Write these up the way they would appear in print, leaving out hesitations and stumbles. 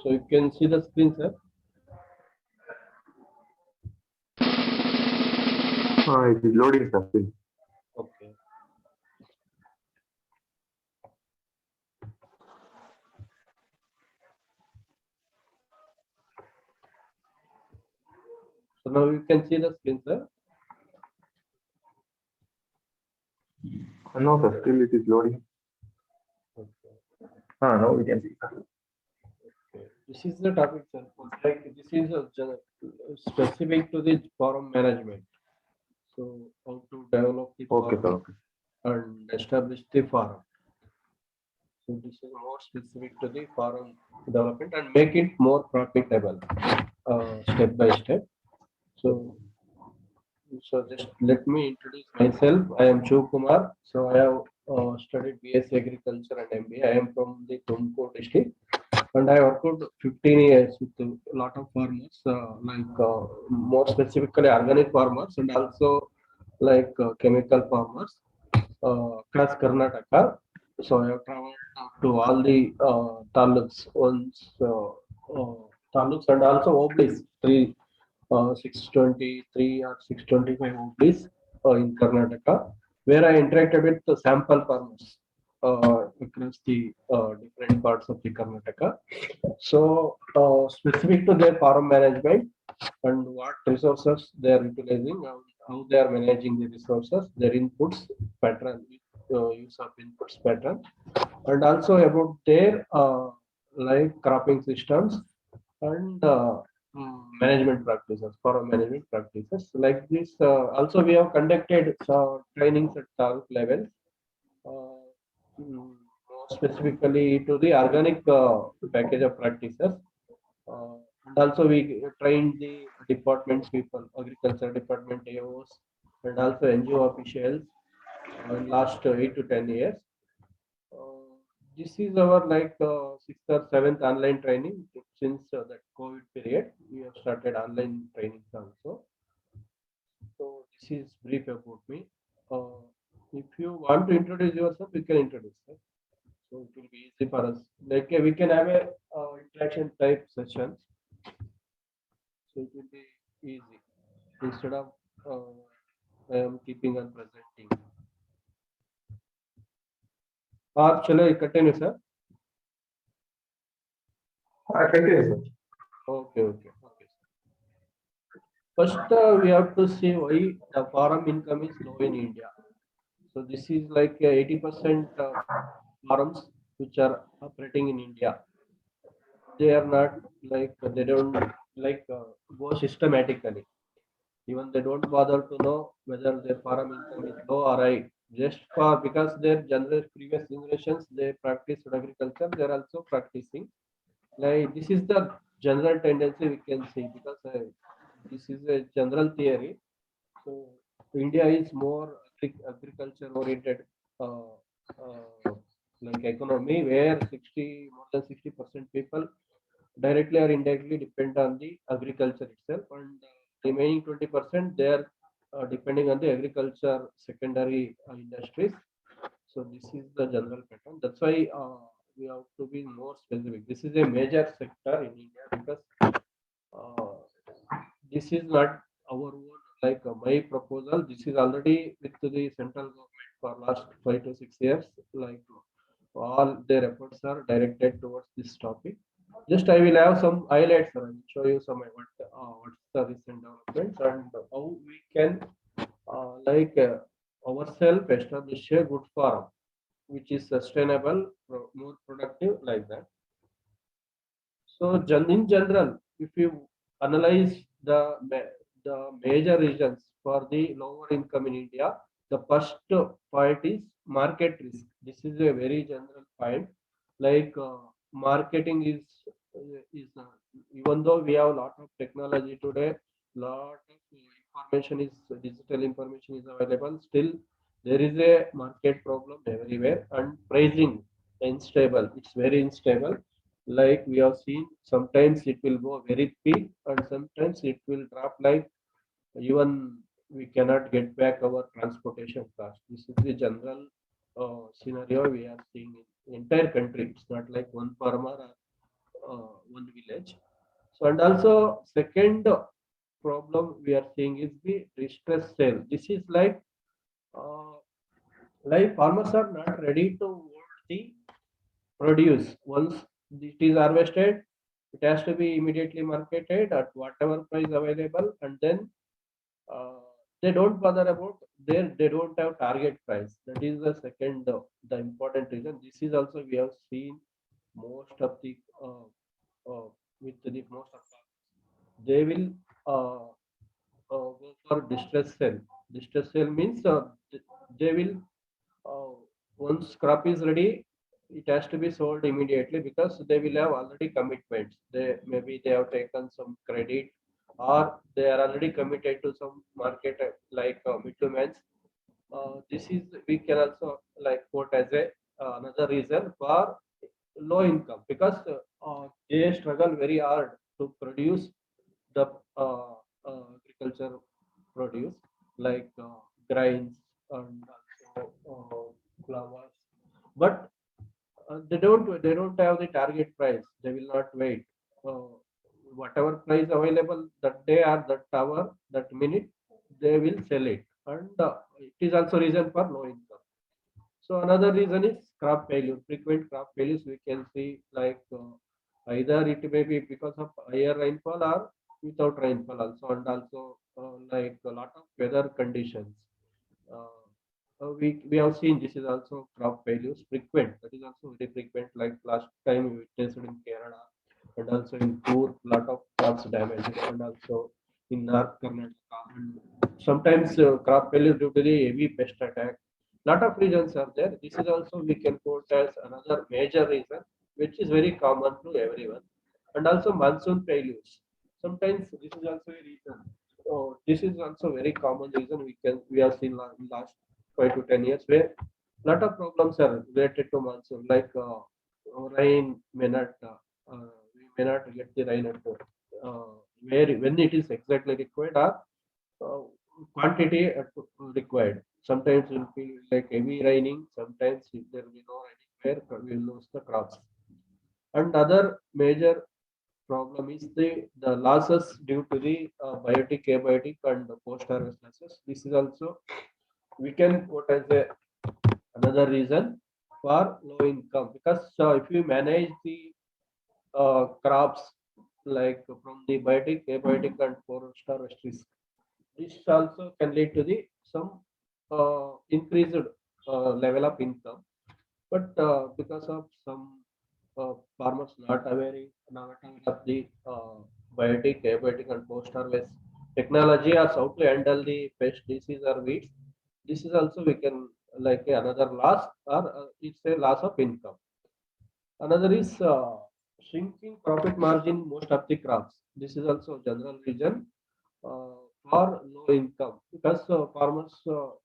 So you can see the screen, sir. It is loading something. Okay. So now you can see the screen, sir. No, sir, still it is loading. Okay. Now we can see. Okay. This is the topic, sir. Like this is a specific to the forum management. So how to develop the Okay, sir. forum Okay. and establish the forum. So this is more specific to the forum development and make it more profitable step by step. So so just let me introduce myself. I am Shiv Kumar. So I have studied BS Agriculture and MBA. I am from the Tumkur district, and I worked 15 years with a lot of farmers, more specifically organic farmers and also chemical farmers across Karnataka. So I have traveled to all the taluks, taluks and also oblis, 623 or 625 oblis in Karnataka, where I interacted with the sample farmers across the different parts of the Karnataka. So, specific to their farm management and what resources they are utilizing, how they are managing the resources, their inputs pattern, use of inputs pattern, and also about their cropping systems and management practices, farm management practices. Like this, also we have conducted trainings at taluk level, more specifically to the organic package of practices. And also we trained the department people, agriculture department AOs, and also NGO officials in last 8 to 10 years. Uh, this is our sixth or seventh online training since that COVID period. We have started online trainings also. So this is brief about me. Uh, if you want to introduce yourself, you can introduce. Right? So it will be easy for us. We can have a interaction type sessions. So it will be easy instead of I am keeping on presenting. Or shall I continue, sir? Continue, sir. Okay. First, we have to see why the farm income is low in India. So this is like 80% farms which are operating in India. They are not they don't go systematically. Even they don't bother to know whether their farm income is low or high. Just for because their previous generations they practiced agriculture, they are also practicing. Like this is the general tendency we can see because this is a general theory. So India is more agriculture oriented uh, uh, economy where 60 more than 60% people directly or indirectly depend on the agriculture itself, and remaining 20% they are depending on the agriculture secondary industries. So this is the general pattern. That's why we have to be more specific. This is a major sector in India because uh, this is not our own my proposal. This is already with the central government for last 5 to 6 years. Like all their efforts are directed towards this topic. Just I will have some highlights and show you some what's the recent developments and how we can ourselves establish a good farm which is sustainable, more productive like that. So in general, if you analyze the major reasons for the lower income in India, the first point is market risk. This is a very general point. Marketing is even though we have a lot of technology today, lot of information is digital information is available. Still, there is a market problem everywhere, and pricing unstable. It's very unstable, like we have seen sometimes it will go very peak and sometimes it will drop like even we cannot get back our transportation cost. This is the general scenario we are seeing in entire country. It's not like one farmer or one village. So and also second problem we are seeing is the distress sale. This is uh, like farmers are not ready to hold the produce. Once it is harvested, it has to be immediately marketed at whatever price available, and then uh, they don't bother about they don't have target price. That is the second the important reason. This is also we have seen most of the uh, with the most of they will uh, go for distress sale. Distress sale means they will uh, once crop is ready, it has to be sold immediately because they will have already commitments. They maybe they have taken some credit or they are already committed to some market middlemen. This is we can also like quote as a another reason for low income because they struggle very hard to produce the agriculture produce like grains and also flowers, but they don't have the target price. They will not wait. Uh, Whatever price available that day or that hour that minute, they will sell it, and it is also reason for low income. So another reason is crop failure. Frequent crop failures we can see either it may be because of higher rainfall or without rainfall also, and also like a lot of weather conditions. Uh, we have seen this is also crop failures frequent. That is also very frequent. Like last time we witnessed in Kerala and also in Coorg, lot of crops damaged, and also in North Karnataka. And sometimes crop failure due to the heavy pest attack. Lot of reasons are there. This is also we can quote as another major reason, which is very common to everyone. And also monsoon failures. Sometimes this is also a reason. Oh, this is also very common reason we have seen in last 5 to 10 years where lot of problems are related to monsoon like rain may not we may not get the rain at where when it is exactly required or uh, quantity required. Sometimes it will be like heavy raining. Sometimes if there will be no raining where we will lose the crops. And other major problem is the losses due to the biotic, abiotic, and post harvest losses. This is also we can quote as another reason for low income because if you manage the crops like from the biotic, abiotic, and post harvest risk, this also can lead to the some increased level of income. But because of some farmers not aware of the biotic, abiotic, and post harvest technology or how to handle the pest disease or weeds, this is also we can like another loss or it's a loss of income. Another is shrinking profit margin most of the crops. This is also general reason uh, for low income because farmers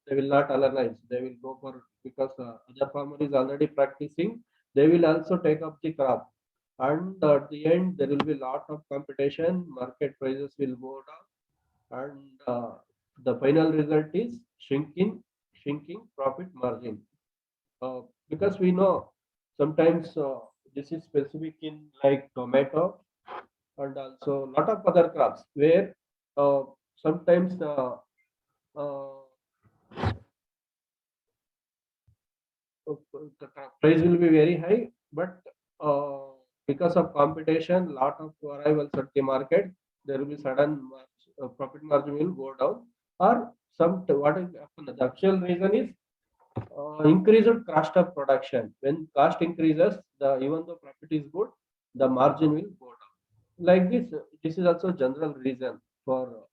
they will not align. They will go for because other farmer is already practicing. They will also take up the crop, and at the end there will be lot of competition. Market prices will go down, and the final result is shrinking profit margin because we know sometimes this is specific in like tomato and also a lot of other crops where sometimes uh, the price will be very high, but uh, because of competition, lot of arrivals at the market, there will be profit margin will go down, or what is happen? The actual reason is increased cost of production. When cost increases, the even though profit is good, the margin will go down. Like this is also general reason for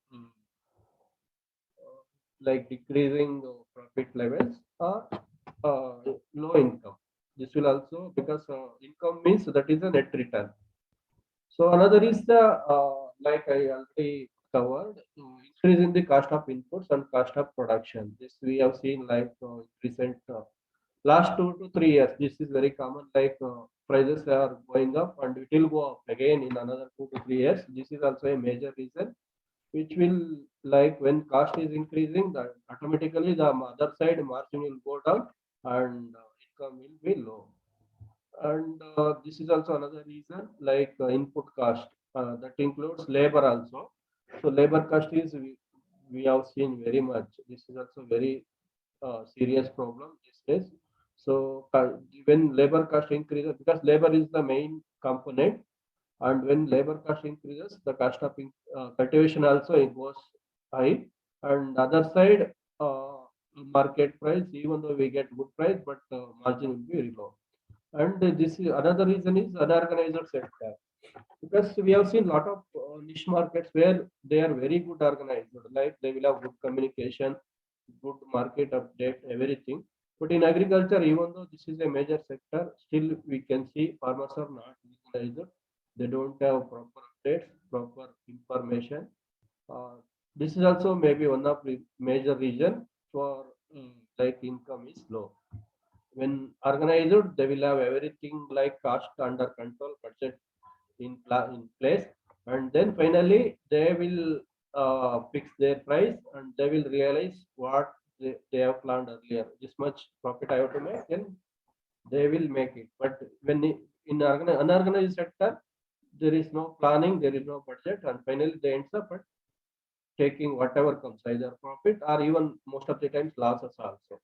like decreasing profit levels or low income. This will also because income means that is a net return. So another is the like I already covered increase in the cost of inputs and cost of production. This we have seen like recent last 2 to 3 years. This is very common. Like prices are going up and it will go up again in another 2 to 3 years. This is also a major reason which will like when cost is increasing that automatically the other side margin will go down and income will be low. And this is also another reason, like input cost, that includes labor also. So labor cost is we have seen very much. This is also very serious problem these days. So when labor cost increases, because labor is the main component, and when labor cost increases, the cost of cultivation also it goes high. And other side, market price, even though we get good price, but margin will be very low. And this is another reason is unorganized sector, because we have seen lot of niche markets where they are very good organized, like they will have good communication, good market update, everything. But in agriculture, even though this is a major sector, still we can see farmers are not organized. They don't have proper updates, proper information. Uh, this is also maybe one of the major reason for like income is low. When organized, they will have everything like cost under control, budget in place, and then finally they will fix their price, and they will realize what they have planned earlier. This much profit I have to make, then they will make it. But when in unorganized sector, there is no planning, there is no budget, and finally they ends up at taking whatever comes, either profit or even most of the times losses also.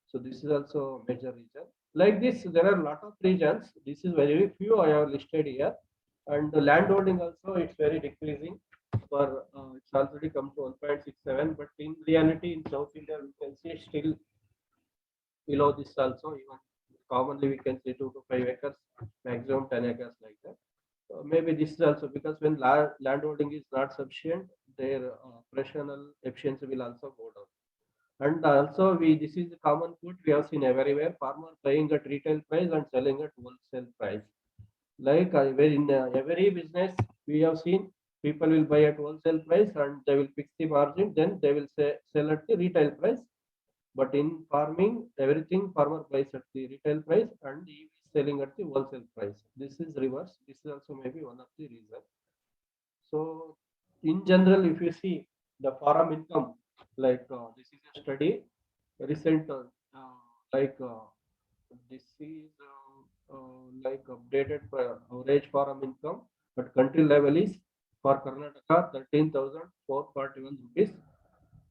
So this is also major reason. Like this, there are a lot of regions. This is very few I have listed here. And the land holding also, it's very decreasing. For it's already come to 1.67, but in reality, in South India, we can see still below this also. Even commonly, we can see 2 to 5 acres, maximum 10 acres like that. Maybe this is also because when land holding is not sufficient, their operational efficiency will also go down. And also, this is the common food we have seen everywhere. Farmer buying at retail price and selling at wholesale price. Like where in every business we have seen, people will buy at wholesale price and they will fix the margin. Then they will sell at the retail price. But in farming, everything farmer buys at the retail price and he is selling at the wholesale price. This is reverse. This is also maybe one of the reasons. So, in general, if you see the farm income, like this is a study, recent, like this is like updated for average farm income, but country level is for Karnataka 13,441 rupees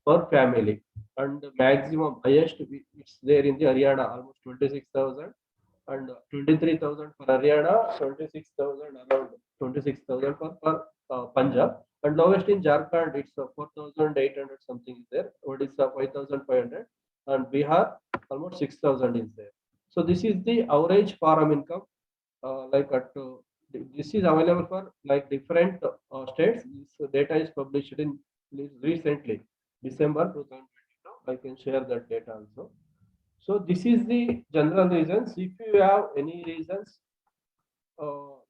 per family, and the maximum highest it's there in the Haryana, almost 26,000, and 23,000 for Haryana, 26,000 around 26,000 for Punjab, and lowest in Jharkhand it's 4,800 something is there. Odisha 5,500, and Bihar almost 6,000 is there. So this is the average farm income, like at this is available for like different states. This data is published in recently, December 2022. I can share that data also. So this is the general reasons. If you have any reasons,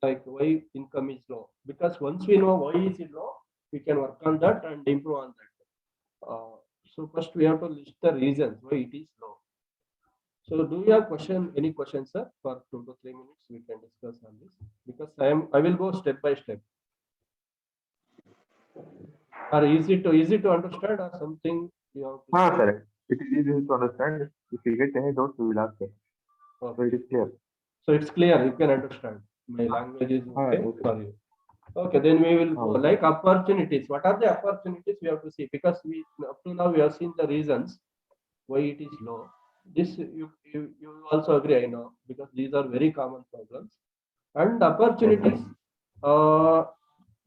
like why income is low, because once we know why is it low, we can work on that and improve on that. So first we have to list the reasons why it is low. So do you have any questions, sir? For 2 to 3 minutes, we can discuss on this, because I will go step by step. Are easy to understand or something you have to Ah, say? correct. It is easy to understand. If we get any doubts, we will ask them. So Okay. it is clear. So it's clear, you can understand. My language is Ah, okay okay. for you. Okay, then we will Ah, go okay. like opportunities. What are the opportunities we have to see? Because we up to now we have seen the reasons why it is low. This you also agree, I know, because these are very common problems. And Yes, opportunities, uh,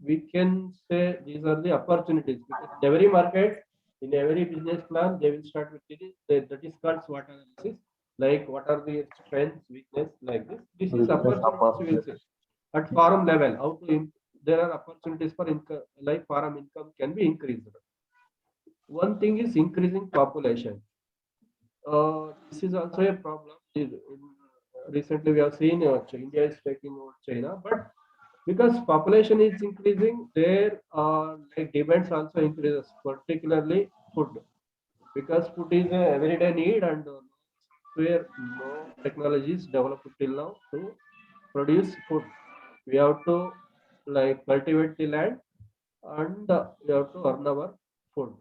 we can say these are the opportunities, because in every market, in every business plan, they will start with that is called SWOT analysis. Like what are the strengths, weakness, like this. This is weakness, opportunities we will opportunity. say at farm level. How to there are opportunities for income, like farm income can be increased. One thing is increasing population. This is also a problem. Recently, we have seen India is taking over China, but because population is increasing, their like demands also increases, particularly food, because food is a everyday need, and where no technologies developed till now to produce food. We have to like cultivate the land, and we have to earn our food.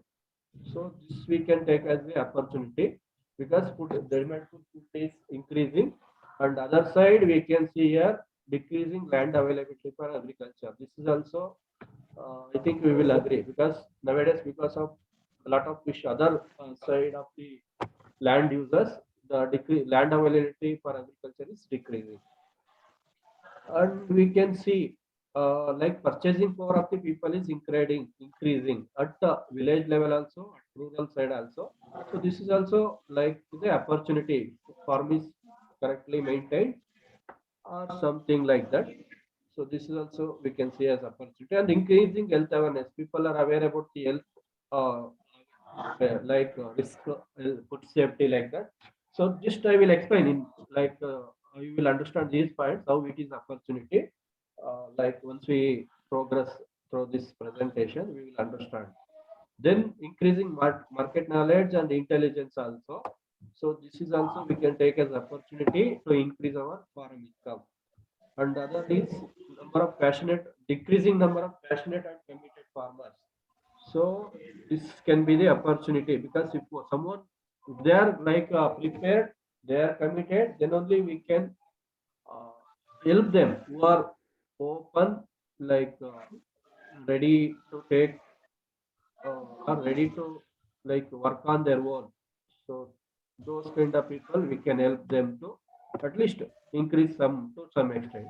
So this we can take as the opportunity, because food, the demand for food is increasing. And other side we can see here decreasing land availability for agriculture. This is also I think we will agree, because nowadays, because of a lot of fish, other side of the land users, the land availability for agriculture is decreasing. And we can see like purchasing power of the people is increasing at the village level also, at rural side also. So this is also like the opportunity. Farm is correctly maintained or something like that. So this is also we can see as opportunity. And increasing health awareness. People are aware about the health, uh, like risk, food safety, like that. So just I will explain in like you will understand these points how it is opportunity. Like once we progress through this presentation, we will understand. Then increasing market knowledge and intelligence also. So this is also we can take as opportunity to increase our farm income. And the other is number of passionate decreasing number of passionate and committed farmers. So this can be the opportunity, because if someone, if they are like prepared, they are committed, then only we can uh, help them who are open, like ready to take, are ready to like work on their own. So those kind of people we can help them to at least increase some to some extent.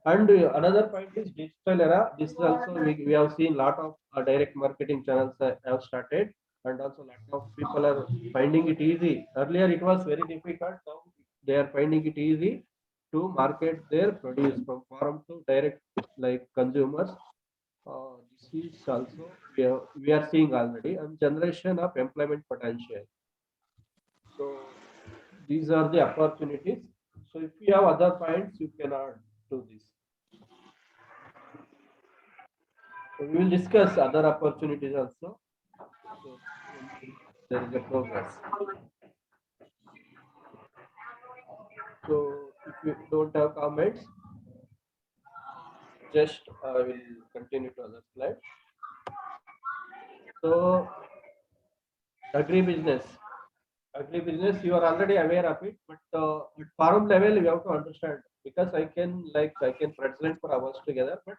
And another point is digital era. This is also we have seen lot of direct marketing channels have started, and also lot of people are finding it easy. Earlier it was very difficult. Now they are finding it easy to market their produce from farm to direct like consumers. This is also we are seeing already, and generation of employment potential. So these are the opportunities. So if you have other points, you can add to this. So we will discuss other opportunities also. So once there is a progress. So if you don't have comments, just I will continue to other slide. So agribusiness. Agribusiness, you are already aware of it, but at farm level, you have to understand, because I can present for hours together, but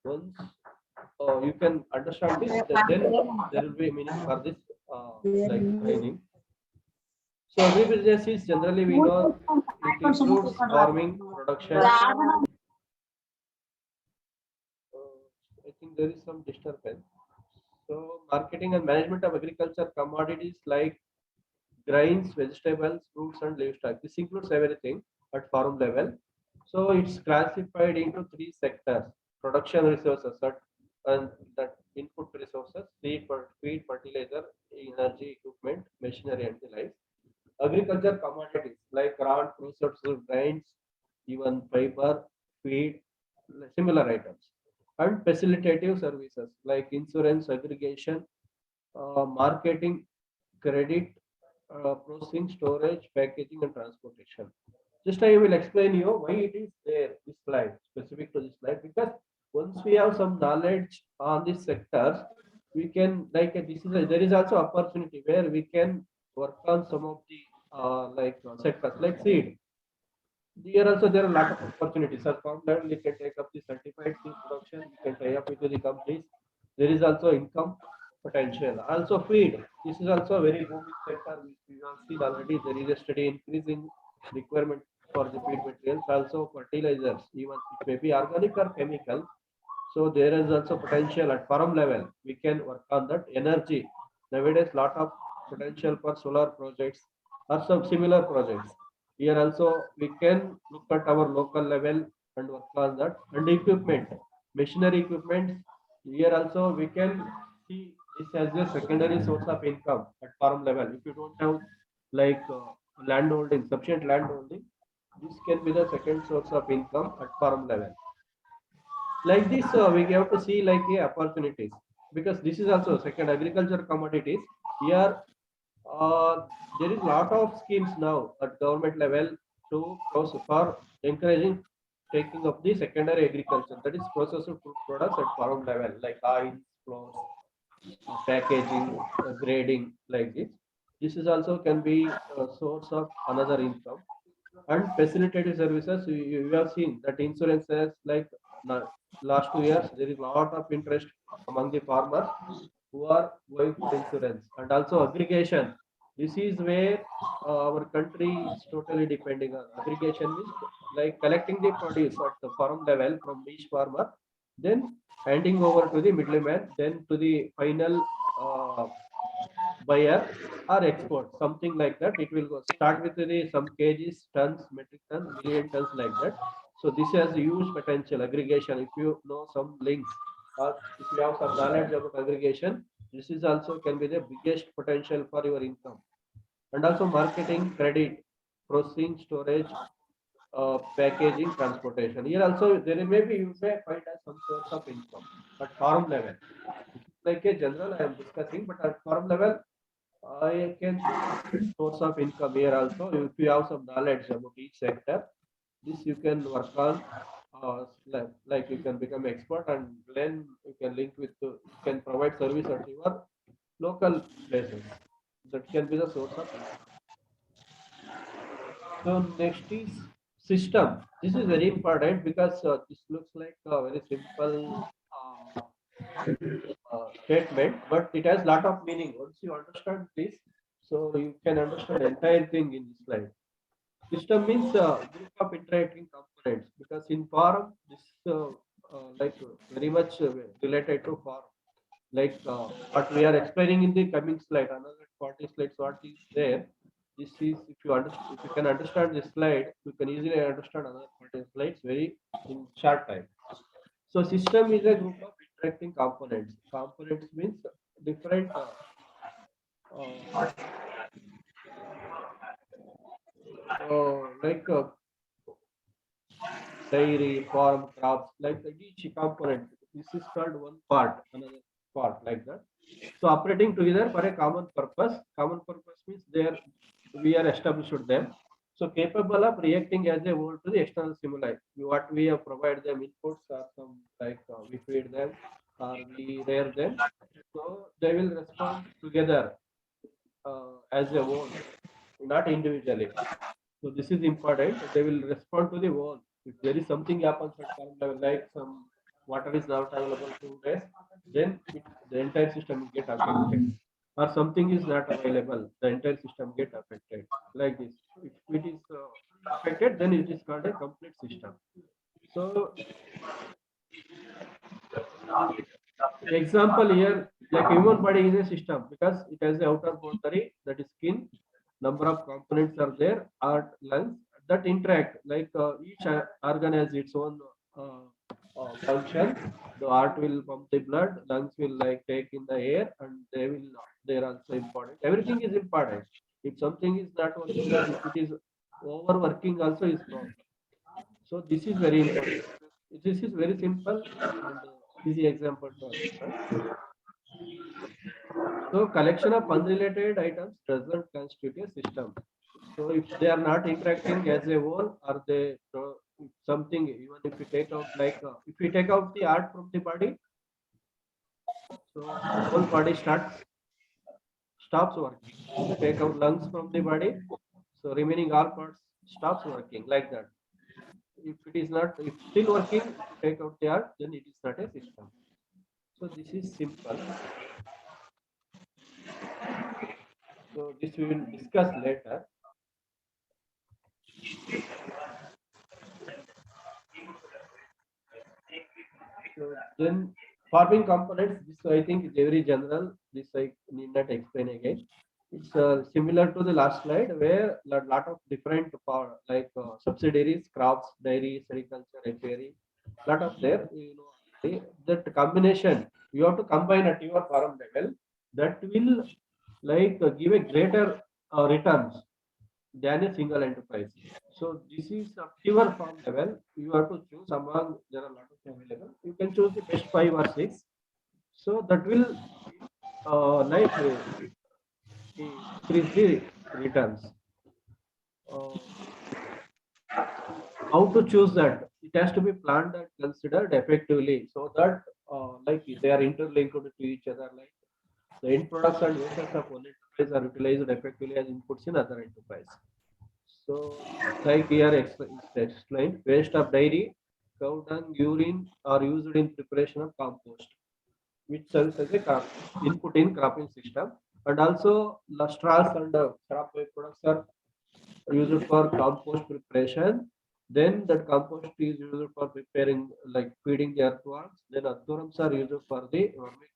once you can understand this, then there will be meaning for this like training. So agribusiness is generally we know it includes farming, production. I think there is some disturbance. So marketing and management of agriculture commodities like grains, vegetables, fruits, and livestock. This includes everything at farm level. So it's classified into three sectors: production resources, and that input resources, feed, fertilizer, energy, equipment, machinery, and the like. Agriculture commodities like raw and processed grains, even fiber, feed, similar items. And facilitative services like insurance, aggregation, marketing, credit, processing, storage, packaging, and transportation. Just I will explain you why it is there, this slide, specific to this slide, because once we have some knowledge on these sectors, we can like this is there is also opportunity where we can work on some of the sectors like seed. Here also there are a lot of opportunities. As farm level, we can take up the certified seed production. We can tie up with the companies. There is also income potential. Also feed. This is also a very booming sector. We have seen already there is a steady increasing requirement for the feed materials. Also fertilizers, even it may be organic or chemical. So there is also potential at farm level. We can work on that energy. Nowadays, lot of potential for solar projects or some similar projects. Here also we can look at our local level and work on that. And equipment, machinery equipment. Here also we can see this as a secondary source of income at farm level. If you don't have like land holding, sufficient land holding, this can be the second source of income at farm level. Like this we have to see like opportunities, because this is also second agriculture commodities. Here there is lot of schemes now at government level to process for encouraging taking of the secondary agriculture, that is processed food products at farm level like oil, flours, packaging, grading, like this. This is also can be a source of another income. And facilitative services, you have seen that insurances like last 2 years, there is a lot of interest among the farmers who are going for insurance. And also aggregation. This is where our country is totally depending on. Aggregation means like collecting the produce at the farm level from each farmer, then handing over to the middleman, then to the final buyer or export, something like that. It will go start with the some kgs, tons, metric tons, million tons, like that. So this has huge potential aggregation. If you know some links or if you have some knowledge about aggregation, this is also can be the biggest potential for your income. And also marketing, credit, processing, storage, packaging, transportation. Here also there may be, you may find as some source of income at farm level. This is like a general I am discussing, but at farm level I can see different source of income here also. If you have some knowledge about each sector, this you can work on. Like you can become expert, and then you can link with you can provide service at your local places. That can be the source of income. So next is system. This is very important because this looks like a very simple statement, but it has lot of meaning. Once you understand this, so you can understand the entire thing in this slide. System means group of interacting components, because in farm this like very much related to farm. Like what we are explaining in the coming slide, another 40 slides, what is there. This is if you can understand this slide, you can easily understand another 40 slides very in short time. So system is a group of interacting components. Components means different uh, like dairy, farm, crops, like each component. This is called one part, another part, like that. So operating together for a common purpose. Common purpose means there we are established them. So capable of reacting as a whole to the external stimuli. What we have provide them inputs or some like we feed them or we rear them. So they will respond together as a whole, not individually. So this is important. They will respond to the wall. If there is something happens at farm level, like some water is not available 2 days, then the entire system will get affected. Or something is not available, the entire system get affected. Like this. If it is affected, then it is called a complete system. So example here, like human body is a system because it has the outer boundary, that is skin. Number of components are there, heart, lungs that interact. Like each organ has its own uh, function. The heart will pump the blood, lungs will like take in the air, and they are also important. Everything is important. If something is not working or if it is overworking, also is problem. So this is very important. This is very simple and easy example to understand. So collection of unrelated items doesn't constitute a system. So if they are not interacting as a whole, or they something, even if we take out like if we take out the heart from the body, so whole body stops working. If we take out lungs from the body, so remaining all parts stops working, like that. If it is not, if still working, if you take out the heart, then it is not a system. So this is simple. So this we will discuss later. So then farming components, this I think is very general. This I need not explain again. It's similar to the last slide where a lot of different like subsidiaries, crops, dairy, sericulture, apiary, lot of there. You know, that combination you have to combine at your farm level. That will like give a greater returns than a single enterprise. So this is a pure farm level. You have to choose among there are a lot of available. You can choose the best 5 or 6. So that will like increase the returns. Uh, how to choose that? It has to be planned and considered effectively so that like they are interlinked to each other. Like the end products and uses of one enterprise are utilized effectively as inputs in other enterprise. So, like here explained, waste of dairy, cow dung, urine are used in preparation of compost, which serves as a input in cropping system. And also, the straws and crop products are used for compost preparation. Then that compost is used for preparing, like feeding the earthworms. Then earthworms are used for the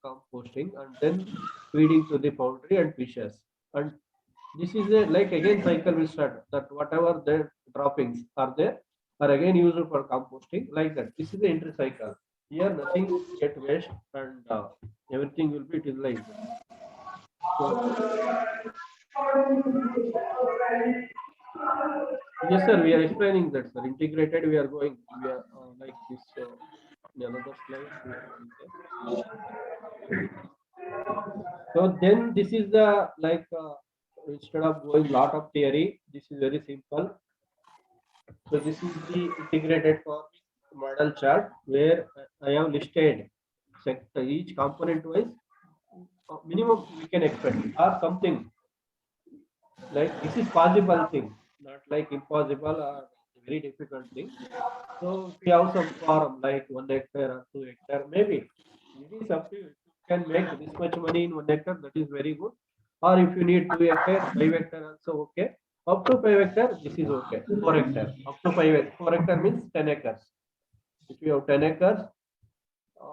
composting, and then feeding to the poultry and fishes. And this is a like again cycle will start, that whatever the droppings are there are again used for composting, like that. This is the entry cycle. Here nothing get waste, and everything will be utilized. So yes, sir, we are explaining that, sir. Integrated, we are going. We are like this. In another slide, we are going there. So then this is the like instead of going lot of theory, this is very simple. So this is the integrated farming model chart where I have listed sector each component wise minimum we can expect or something, like this is possible thing, not like impossible or very difficult thing. So if you have some farm like 1 hectare or 2 hectare, maybe it is up to you. If you can make this much money in 1 hectare, that is very good. Or if you need 2 hectare, 5 hectare also okay. Up to 5 hectare, this is okay. 4 hectare, up to 4 hectare means 10 acres. If you have 10 acres, uh,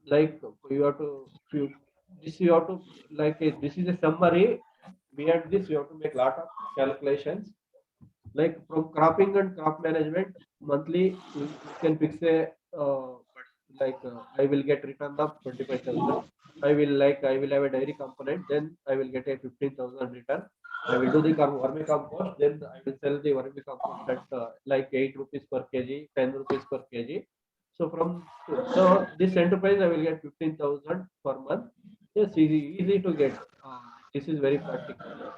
like you have to, if you this you have to like this is a summary. Beyond this, you have to make lot of calculations, like from cropping and crop management. Monthly we can fix a like I will get return of 25,000. I will have a dairy component, then I will get a 15,000 return. I will do the vermi compost, then I will sell the vermi compost at like 8 rupees per kg, 10 rupees per kg. So from so this enterprise I will get 15,000 per month. Yes, easy to get. This is very practical.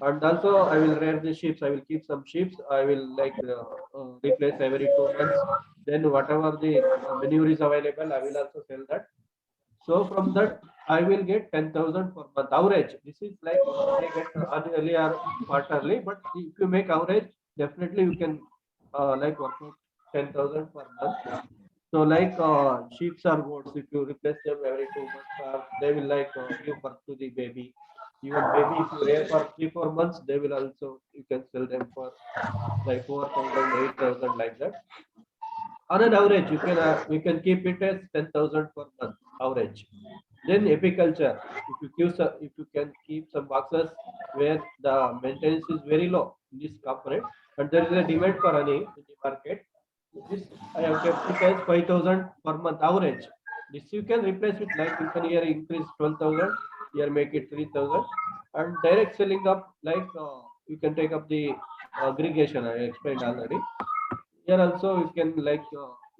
And also I will rear the sheep. I will keep some sheep. I will like replace every 2 months. Then whatever the manure is available, I will also sell that. So from that I will get 10,000 per month average. This is like you may get annually or quarterly, but if you make average, definitely you can like work out 10,000 per month. So like sheep or goats, if you replace them every 2 months, they will like give birth to the baby. Even baby, if you rear for 3 4 months, they will also you can sell them for like 4,000, 8,000, like that. On an average, you can keep it as 10,000 per month average. Then apiculture, if you can keep some boxes where the maintenance is very low in this component, and there is a demand for honey in the market. This I have kept it as 5,000 per month average. This you can replace it, like you can here increase 12,000, here make it 3,000, and direct selling up, like you can take up the aggregation. I explained already. Here also you can like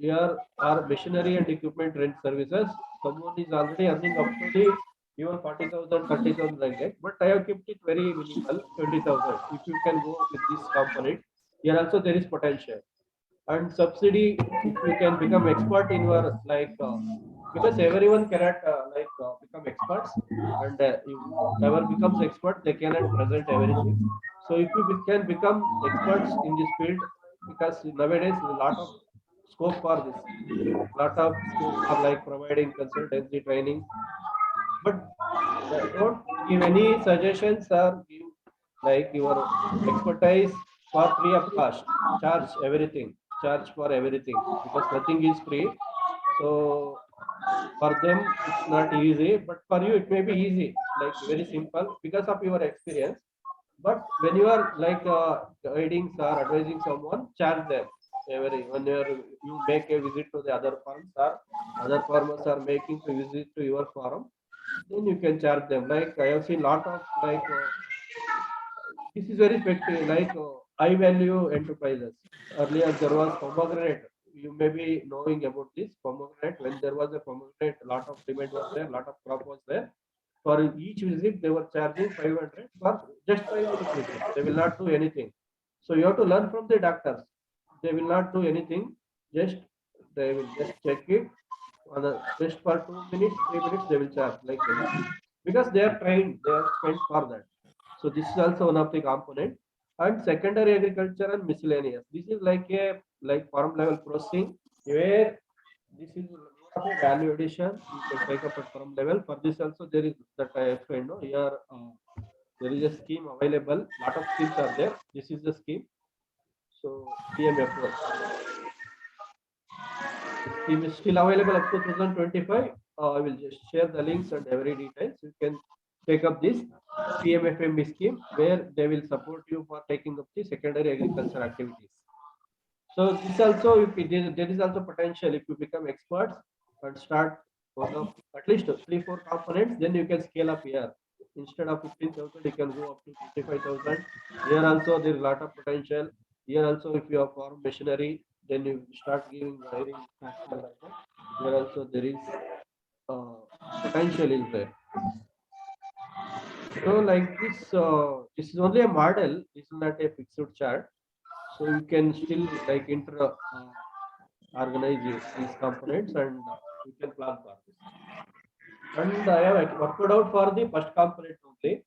here are machinery and equipment rent services. Someone is already earning up to the even 40,000, 30,000, like that. But I have kept it very minimal, 20,000. If you can go with this component, here also there is potential. And subsidy, if you can become expert in your like because everyone cannot become experts, and if ever becomes expert, they cannot present everything. So if you can become experts in this field, because nowadays a lot of scope for this, lot of scope for like providing consultancy training. But don't give any suggestions or give like your expertise for free of cost. Charge for everything, because nothing is free. So for them it's not easy, but for you it may be easy, like very simple because of your experience. But when you are like guiding or advising someone, charge them every whenever you make a visit to the other farms, or other farmers are making to visit to your farm, then you can charge them. Like I have seen lot of like this is very effective, like high value enterprises. Earlier there was pomegranate. You may be knowing about this pomegranate. When there was a pomegranate, a lot of demand was there, lot of crop was there. For each visit, they were charging 500 for just 5 minutes visit. They will not do anything. So you have to learn from the doctors. They will not do anything. Just they will just check it on a, just for 2 minutes, 3 minutes. They will charge like that, because they are trained. They are spent for that. So this is also one of the component. and secondary agriculture and miscellaneous. This is like a like farm level processing where this is more of a value addition you can take up at farm level. For this also there is that I explained. No, here there is a scheme available. Lot of schemes are there. This is the scheme. So PMFO. The scheme is still available up to 2025. I will just share the links and every details. You can take up this PMFMB scheme where they will support you for taking up the secondary agriculture activities. So this also, if it is, there is also potential if you become experts and start work of at least three, four components, then you can scale up here. Instead of 15,000, you can go up to 25,000. Here also there is a lot of potential. Here also, if you have farm machinery, then you start giving wiring tractor like that. Here also there is uh, potential is there. So like this is only a model. This is not a fixed chart. So you can still like organize these components and you can plan for this. And I have worked out for the first component only.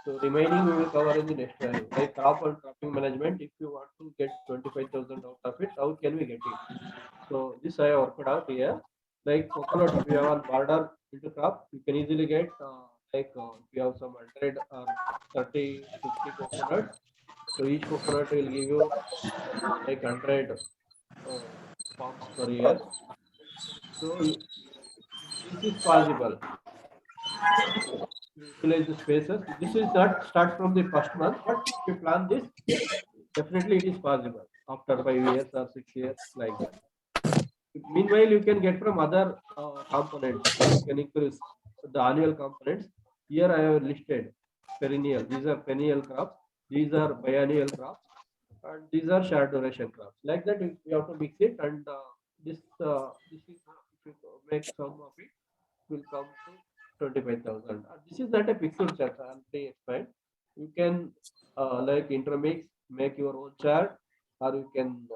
So remaining we will cover in the next training. Like crop and cropping management, if you want to get 25,000 out of it, how can we get it? So this I have worked out here. Like coconut, if you have one border into crop, you can easily get if you have some 100 or 30, 50 coconuts. So each coconut will give you like 100 farms per year. So this is possible to utilize the spaces. This is not start from the first month, but if you plan this, definitely it is possible after 5 years or 6 years like that. Meanwhile, you can get from other components. You can increase the annual components. Here I have listed perennial. These are perennial crops. These are biennial crops, and these are short duration crops. Like that, you have to mix it, and this is if you make some of it, will come to 25,000. This is not a fixed chart. I already explained. You can like intermix, make your own chart, or you can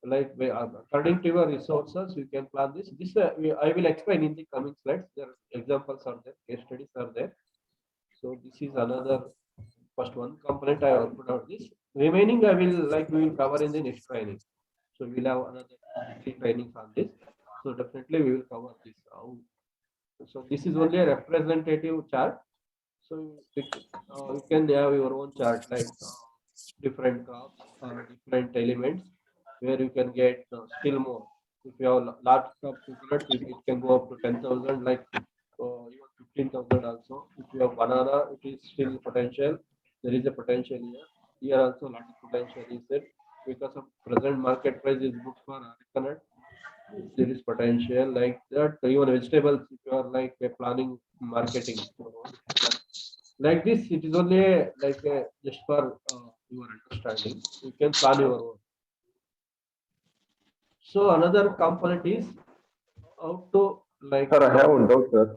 according to your resources, you can plan this. I will explain in the coming slides. There are examples are there, case studies are there. So this is another first one component I will put out this. Remaining I will like we will cover in the next training. So we'll have another 2 3 trainings on this. So definitely we will cover this. So this is only a representative chart. So you can have your own chart like different crops or different elements where you can get still more. If you have large crop coconuts, it can go up to 10,000, like even 15,000 also. If you have banana, it is still potential. There is a potential here. Here also a lot of potential is there because of present market price is good for coconut. There is potential like that. Even vegetables, if you are like planning marketing like this, it is only like just for your understanding. You can plan your own. So another component is how to like Sir, I have one doubt, sir.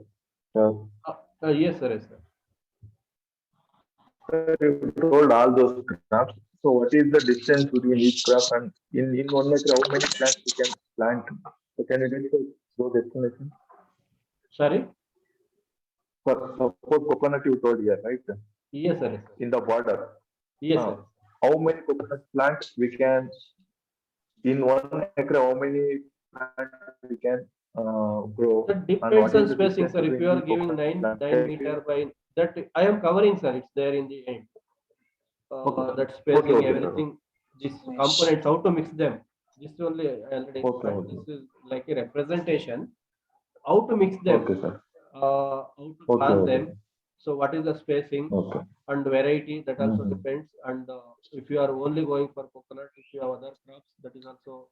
Uh, yes sir, yes sir. Sir, you told all those crops. So what is the distance between each crop and in 1 acre, how many plants we can plant? So can you get those estimations? Sorry. For suppose coconut you told here, right? Yes sir, yes sir. In the border. Yes Uh, sir. how many coconut plants we can in 1 acre? How many plants we can grow? That And what depends is on the spacing distance sir. If between you are the giving coconut nine plant? nine Can meter you? by that I am covering sir. It's there in the end. Okay, That okay, spacing, okay, sir. everything, these components, how to mix them. This only I already Okay, explained. okay, This is like a representation. How to mix them, okay, sir. how to Okay, plant okay, them. So what is the spacing okay. and variety that also Mm-hmm. depends. And if you are only going for coconut, if you have other crops, that is also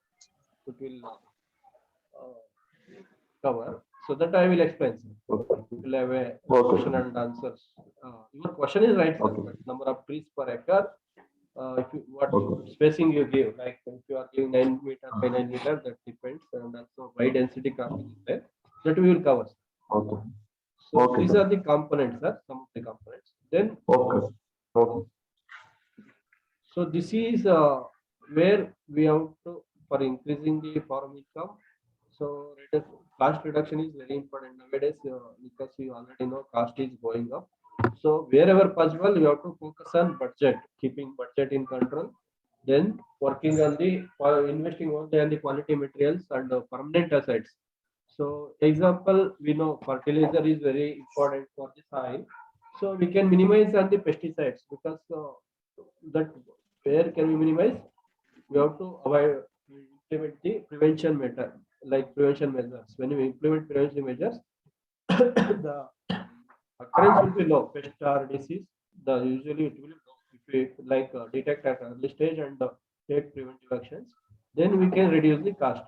it will cover. So that I will explain. Sir. Okay, We'll have a okay, question sir. and answers. Your question is right, sir. Okay, But number of trees per acre, if you, what okay. spacing you give, like if you are giving 9 meter by 9 meter, that depends, and also high density cropping is there. That we will cover. Okay. So Okay, these sir. are the components, sir. Some of the components. Then, Okay. Okay. so this is where we have to for increasing the farm income. So cost reduction is very important nowadays because you already know cost is going up. So wherever possible, you have to focus on budget, keeping budget in control, then working on the investing only on the quality materials and permanent assets. So example, we know fertilizer is very important for the soil. So we can minimize on the pesticides because that where can we minimize? We have to avoid implement the prevention method like prevention measures. When we implement prevention measures, the occurrence will be low. Pest or disease, the usually it will be low. If we like detect at early stage and take preventive actions, then we can reduce the cost.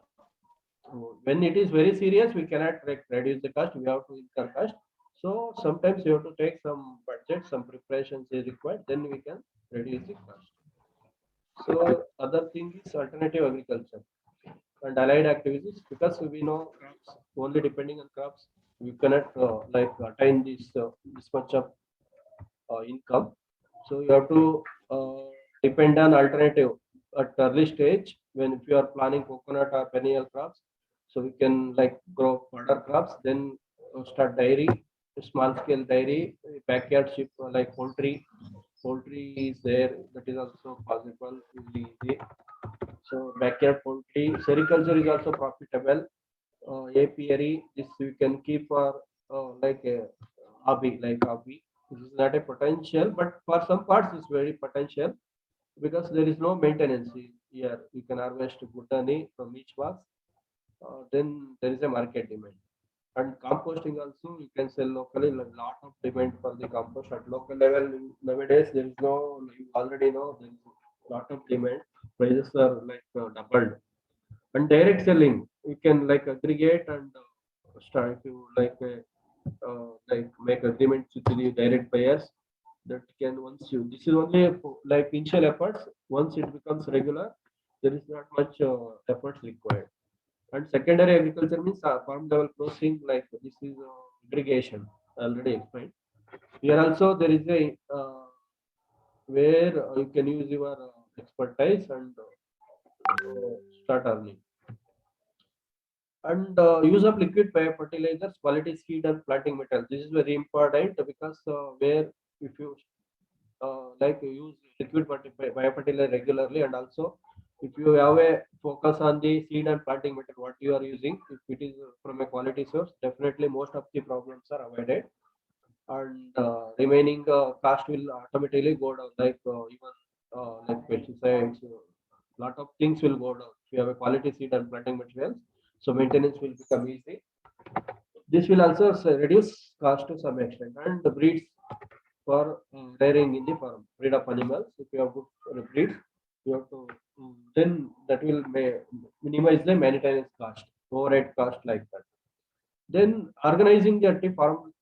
When it is very serious, we cannot like reduce the cost. We have to incur cost. So sometimes you have to take some budget, some preparations is required. Then we can reduce the cost. So other thing is alternative agriculture and allied activities because we know crops only depending on crops we cannot like attain this much of income. So you have to depend on alternative at early stage when if you are planning coconut or perennial crops. So we can like grow further crops, then start dairy, small scale dairy, backyard sheep like poultry. Poultry is there that is also possible, really easy. So backyard poultry, sericulture is also profitable. Apiary, this we can keep for like a hobby, like hobby. This is not a potential, but for some parts it's very potential because there is no maintenance here. You can harvest good honey from each box. Then there is a market demand. And composting also you can sell locally. A lot of demand for the compost at local level nowadays. There is no, you already know there is a lot of demand. Prices are like doubled. And direct selling, you can like aggregate and start to like make agreements with the direct buyers that can once you this is only like initial efforts. Once it becomes regular, there is not much efforts required. And secondary agriculture means farm level processing, like this is irrigation already explained. Here also there is a where you can use your expertise and start earning. And use of liquid fertilizers, quality seed and planting materials. This is very important because where if you like you use liquid biofertilizer regularly, and also if you have a focus on the seed and planting material what you are using, if it is from a quality source, definitely most of the problems are avoided. And remaining cost will automatically go down, like even like pesticides, lot of things will go down if you have a quality seed and planting materials. So maintenance will become easy. This will also reduce cost to some extent. And the breeds for rearing in the farm, breed of animals, if you have good breeds, you have to then that will minimize the maintenance cost, overhead cost, like that. Then organizing the farm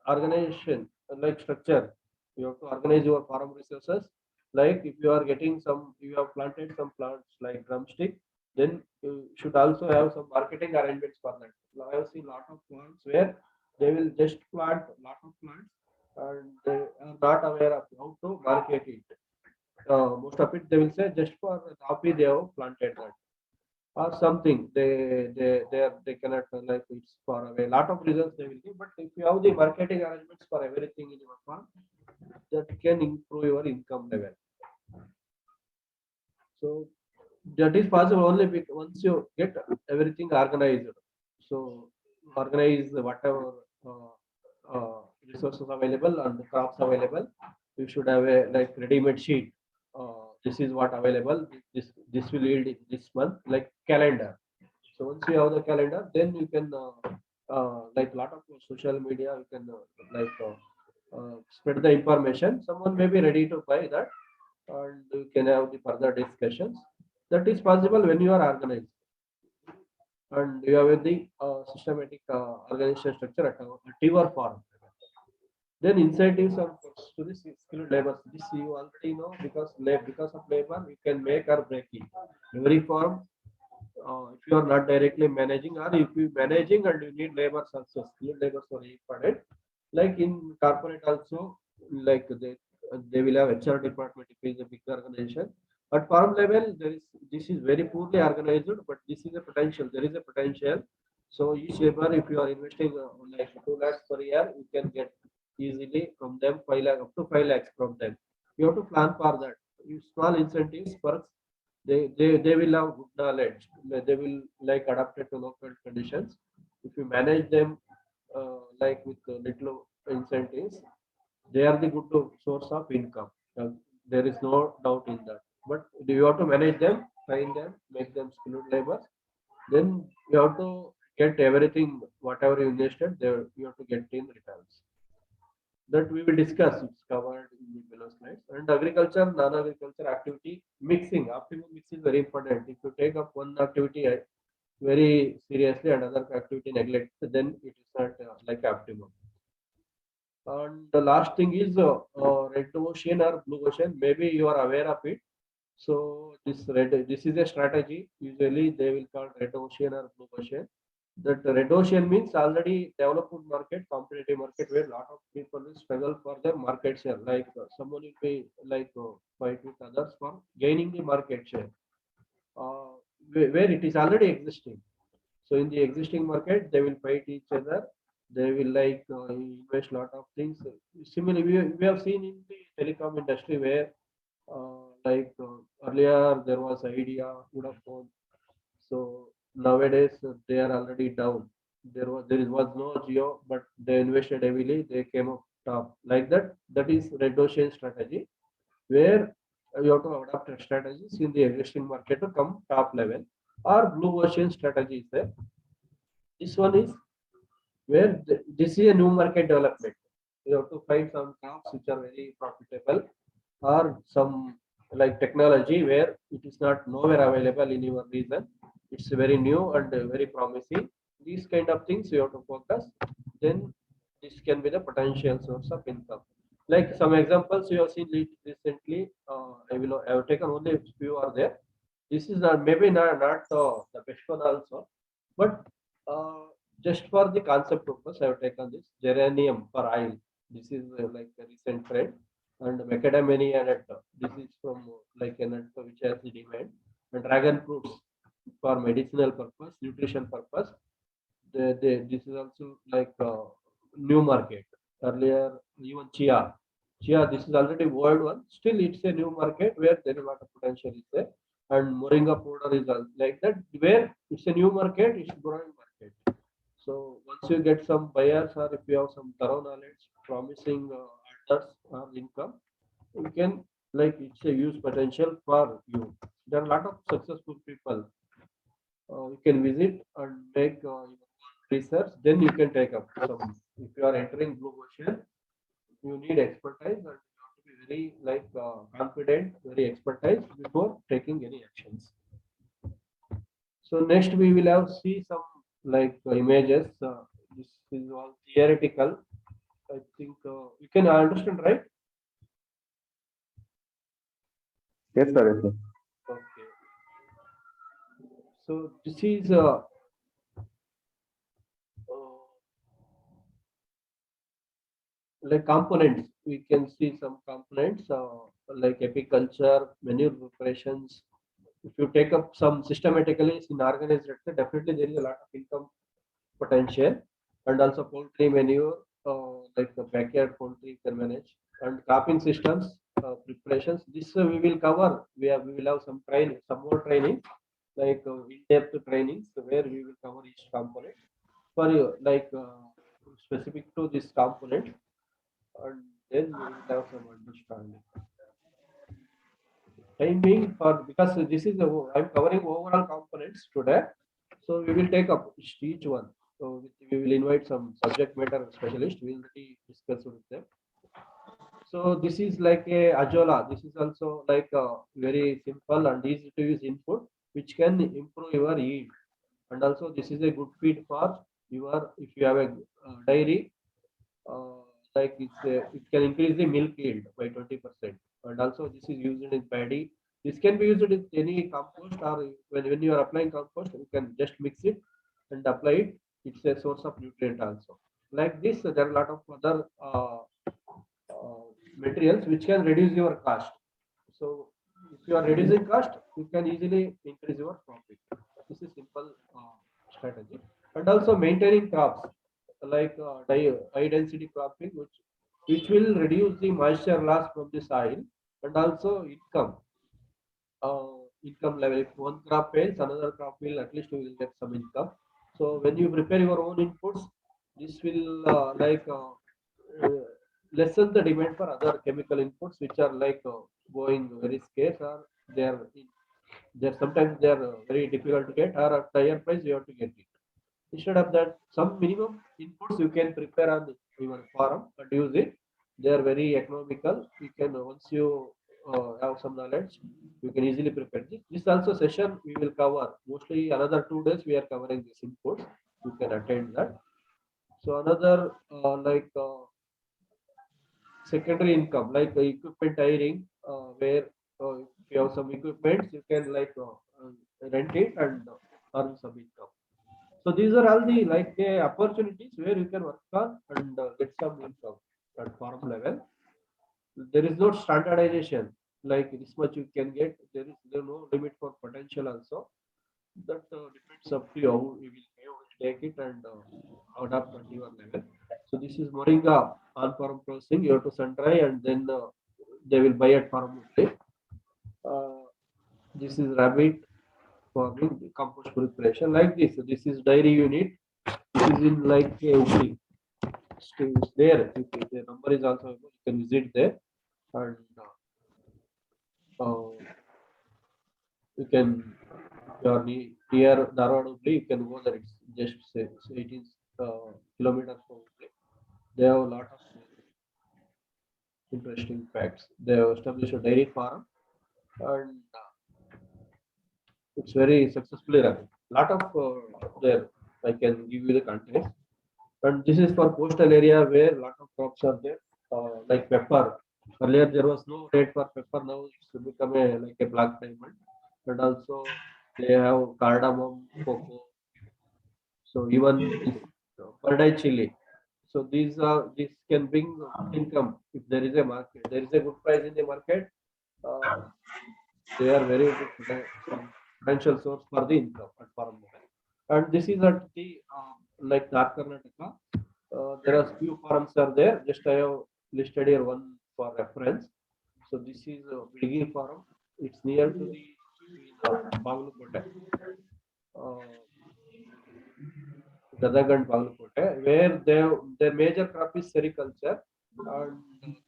organization, like structure, you have to organize your farm resources. Like if you are getting some, you have planted some plants like drumstick, then you should also have some marketing arrangements for that. Now I have seen lot of plants where they will just plant lot of plants and they are not aware of how to market it. Most of it they will say just for copy they have planted that or something. They cannot like it's far away. Lot of reasons they will give, but if you have the marketing arrangements for everything in your farm, that can improve your income level. So that is possible only once you get everything organized. So organize whatever resources available and the crops available. You should have a like ready-made sheet. This is what available. This will yield in this month, like calendar. So once you have the calendar, then you can like lot of social media. You can spread the information. Someone may be ready to buy that, and you can have the further discussions. That is possible when you are organized and you have the systematic organization structure at your farm. Then incentives are to the skilled labor. This you already know because because of labor you can make or break it. Every farm, if you are not directly managing, or if you managing and you need labors also, skilled labors are important. Like in corporate also, like they will have HR department if it is a big organization. At farm level, there is this is very poorly organized, but this is a potential. There is a potential. So each labor, if you are investing like 2 lakhs per year, you can get. easily from them, 5 lakh up to 5 lakhs from them. You have to plan for that. You small incentives, perks, they will have good knowledge. They will like adapt it to local conditions. If you manage them like with little incentives, they are the good source of income. There is no doubt in that. But do you have to manage them, train them, make them skilled labor? Then you have to get everything, whatever you invested, there you have to get in returns. That we will discuss. It's covered in the below slides. And agriculture, non-agriculture activity mixing. Optimum mix is very important. If you take up one activity very seriously and other activity neglect, then it is not like optimum. And the last thing is red ocean or blue ocean. Maybe you are aware of it. So this is a strategy. Usually they will call red ocean or blue ocean. That red ocean means already developed market, competitive market where lot of people will struggle for their market share. Like someone will be like fight with others for gaining the market share, uh, where it is already existing. So in the existing market, they will fight each other. They will like invest lot of things. Similarly, we have seen in the telecom industry where earlier there was Idea, Vodafone. So nowadays they are already down. There was no Geo, but they invested heavily. They came up top like that. That is red ocean strategy where you have to adapt strategies in the existing market to come top level. Or blue ocean strategy is there. This one is where this is a new market development. You have to find some crops which are very profitable or some like technology where it is not nowhere available in your region. It's very new and very promising. These kind of things you have to focus. Then this can be the potential source of income. Like some examples you have seen recently. I have taken only a few are there. This is not maybe not the best one also, but uh, just for the concept purpose, I have taken this geranium for oil. This is like a recent trend, and macadamia nut. This is from like a nut which has the demand, and dragon fruits for medicinal purpose, nutrition purpose. This is also like new market. Earlier, even chia. This is already world one. Still, it's a new market where there is a lot of potential is there. And moringa powder is like that. Where it's a new market, it's growing market. So once you get some buyers or if you have some thorough knowledge, promising orders or income, you can like it's a huge potential for you. There are a lot of successful people you can visit and make your own research. Then you can take up some. If you are entering blue ocean, you need expertise and you have to be very like confident, very expertise before taking any actions. So next we will have see some like images. This is all theoretical. I think you can understand, right? Yes, sir. Yes, sir. Okay. So this is uh, like components. We can see some components like apiculture, manure preparations. If you take up some systematically in organized sector, definitely there is a lot of income potential, and also poultry manure, like the backyard poultry you can manage, and cropping systems preparations. This we will cover. We will have some training, some more training, like in-depth trainings where we will cover each component for you, like specific to this component, and then we will have some understanding. Time being for because this is I'm covering overall components today, so we will take up each one. So we will invite some subject matter specialist. We already discuss with them. So this is like a Ajola. This is also like a very simple and easy to use input, which can improve your yield. And also this is a good feed for your if you have a dairy uh, it can increase the milk yield by 20%. And also this is used in paddy. This can be used in any compost or when you are applying compost, you can just mix it and apply it. It's a source of nutrient also. Like this, there are a lot of other uh, materials which can reduce your cost. So if you are reducing cost, you can easily increase your profit. This is simple strategy. And also maintaining crops like high density cropping, which which will reduce the moisture loss from the soil and also income level. If one crop fails, another crop will at least we will get some income. So when you prepare your own inputs, this will uh, lessen the demand for other chemical inputs, which are going very scarce, or they are they're sometimes they are very difficult to get, or at higher price you have to get it. Instead of that, some minimum inputs you can prepare on your farm and use it. They are very economical. You can once you have some knowledge, you can easily prepare this. This also session we will cover. Mostly another 2 days we are covering this inputs. You can attend that. So another secondary income equipment hiring, where if you have some equipment, you can rent it and earn some income. So these are all the opportunities where you can work on and get some income at farm level. There is no standardization like this much you can get. There no limit for potential also. That depends up to you how you will take it and adapt at your level. So this is moringa on farm processing. You have to sun dry and then they will buy at farm only. Uh, this is rabbit farming, compost preparation like this. So this is dairy unit. This is in a Ubli. Still there. The number is also available. You can visit there and uh, you can if you are near Dharwad Hubli, you can go there. It's just say 18 kilometers from Hubli. They have a lot of interesting facts. They have established a dairy farm and it's very successfully run. Lot of there. I can give you the context. And this is for coastal area where lot of crops are there, like pepper. Earlier there was no rate for pepper. Now it's become a black diamond. And also they have cardamom, cocoa. So even this paradise chili. So these can bring good income if there is a market. There is a good price in the market. Uh, they are very good some potential source for the income at farm level. And this is at the North Karnataka. There are few farms are there. Just I have listed here one for reference. So this is a Bidgi farm. It's near to the between Banglakote, Gadag and Banglakote, where their major crop is sericulture, and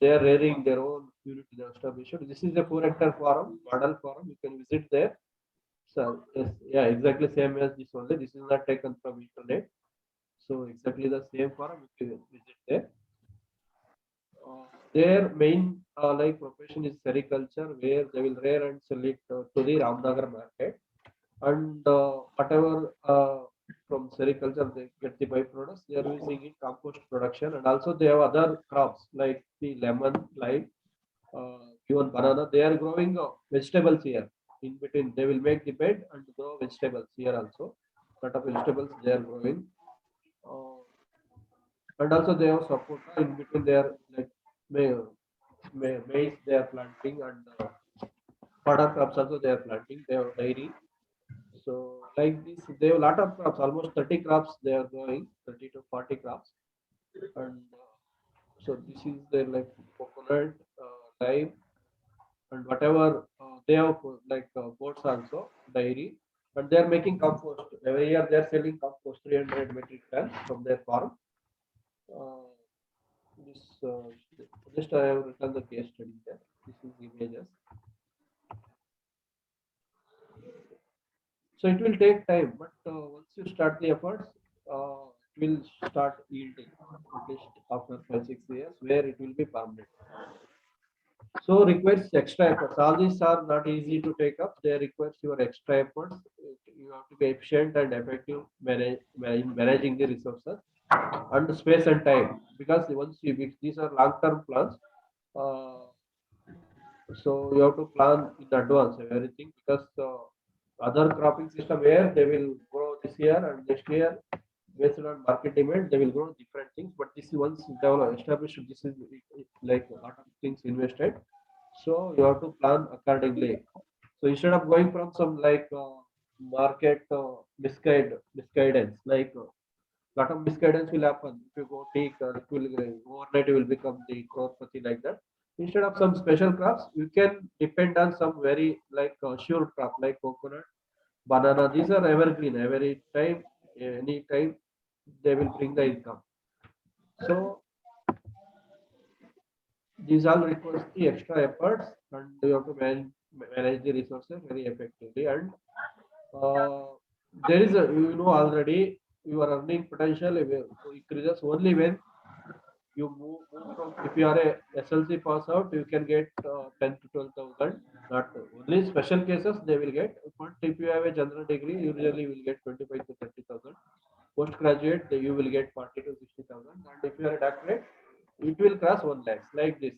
they are rearing their own unit in established. This is a 4 hectare farm, model farm. You can visit there. So yes, yeah, exactly same as this only. This is not taken from internet. So exactly the same farm. You can visit there. Their main profession is sericulture, where they will rear and sell it to the Ramnagar market, and whatever from sericulture they get the byproducts, they are using in compost production, and also they have other crops like the lemon, lime, even banana. They are growing vegetables here in between. They will make the bed and grow vegetables here also. Lot of vegetables they are growing. Uh, and also they have support in between their maize they are planting and fodder crops also they are planting. They have dairy. So like this, they have a lot of crops, almost 30 crops they are growing, 30 to 40 crops. And so this is their coconut, lime, and whatever they have goats also, dairy, and they are making compost. Every year they are selling compost 300 metric tons from their farm. Uh, this just I have written the case study there. This is images. So it will take time, but once you start the efforts, it will start yielding at least after 5 6 years, where it will be permanent. So requires extra efforts. All these are not easy to take up. They requires your extra efforts. You have to be efficient and effective in managing the resources and space and time. Because once you these are long-term plans, uh, so you have to plan in advance everything, because other cropping system where they will grow this year and next year based on market demand they will grow different things, but this is once developed established, this is like a lot of things invested, so you have to plan accordingly. So instead of going from some market misguidance, Lot of misguidance will happen. If you go take, it will overnight you will become the crorepati like that. Instead of some special crops, you can depend on some very like sure crop like coconut, banana. These are evergreen. Every time, any time, they will bring the income. So these all requires the extra efforts, and you have to manage the resources very effectively. And uh, there is a, you know, already your earning potential increases only when you move from, if you are a SLC pass out, you can get 10 to 12,000. Not only special cases they will get, but if you have a general degree, usually you will get 25 to 30,000. Postgraduate, you will get 40 to 60,000. And if you are a doctorate, it will cross 1 lakh like this.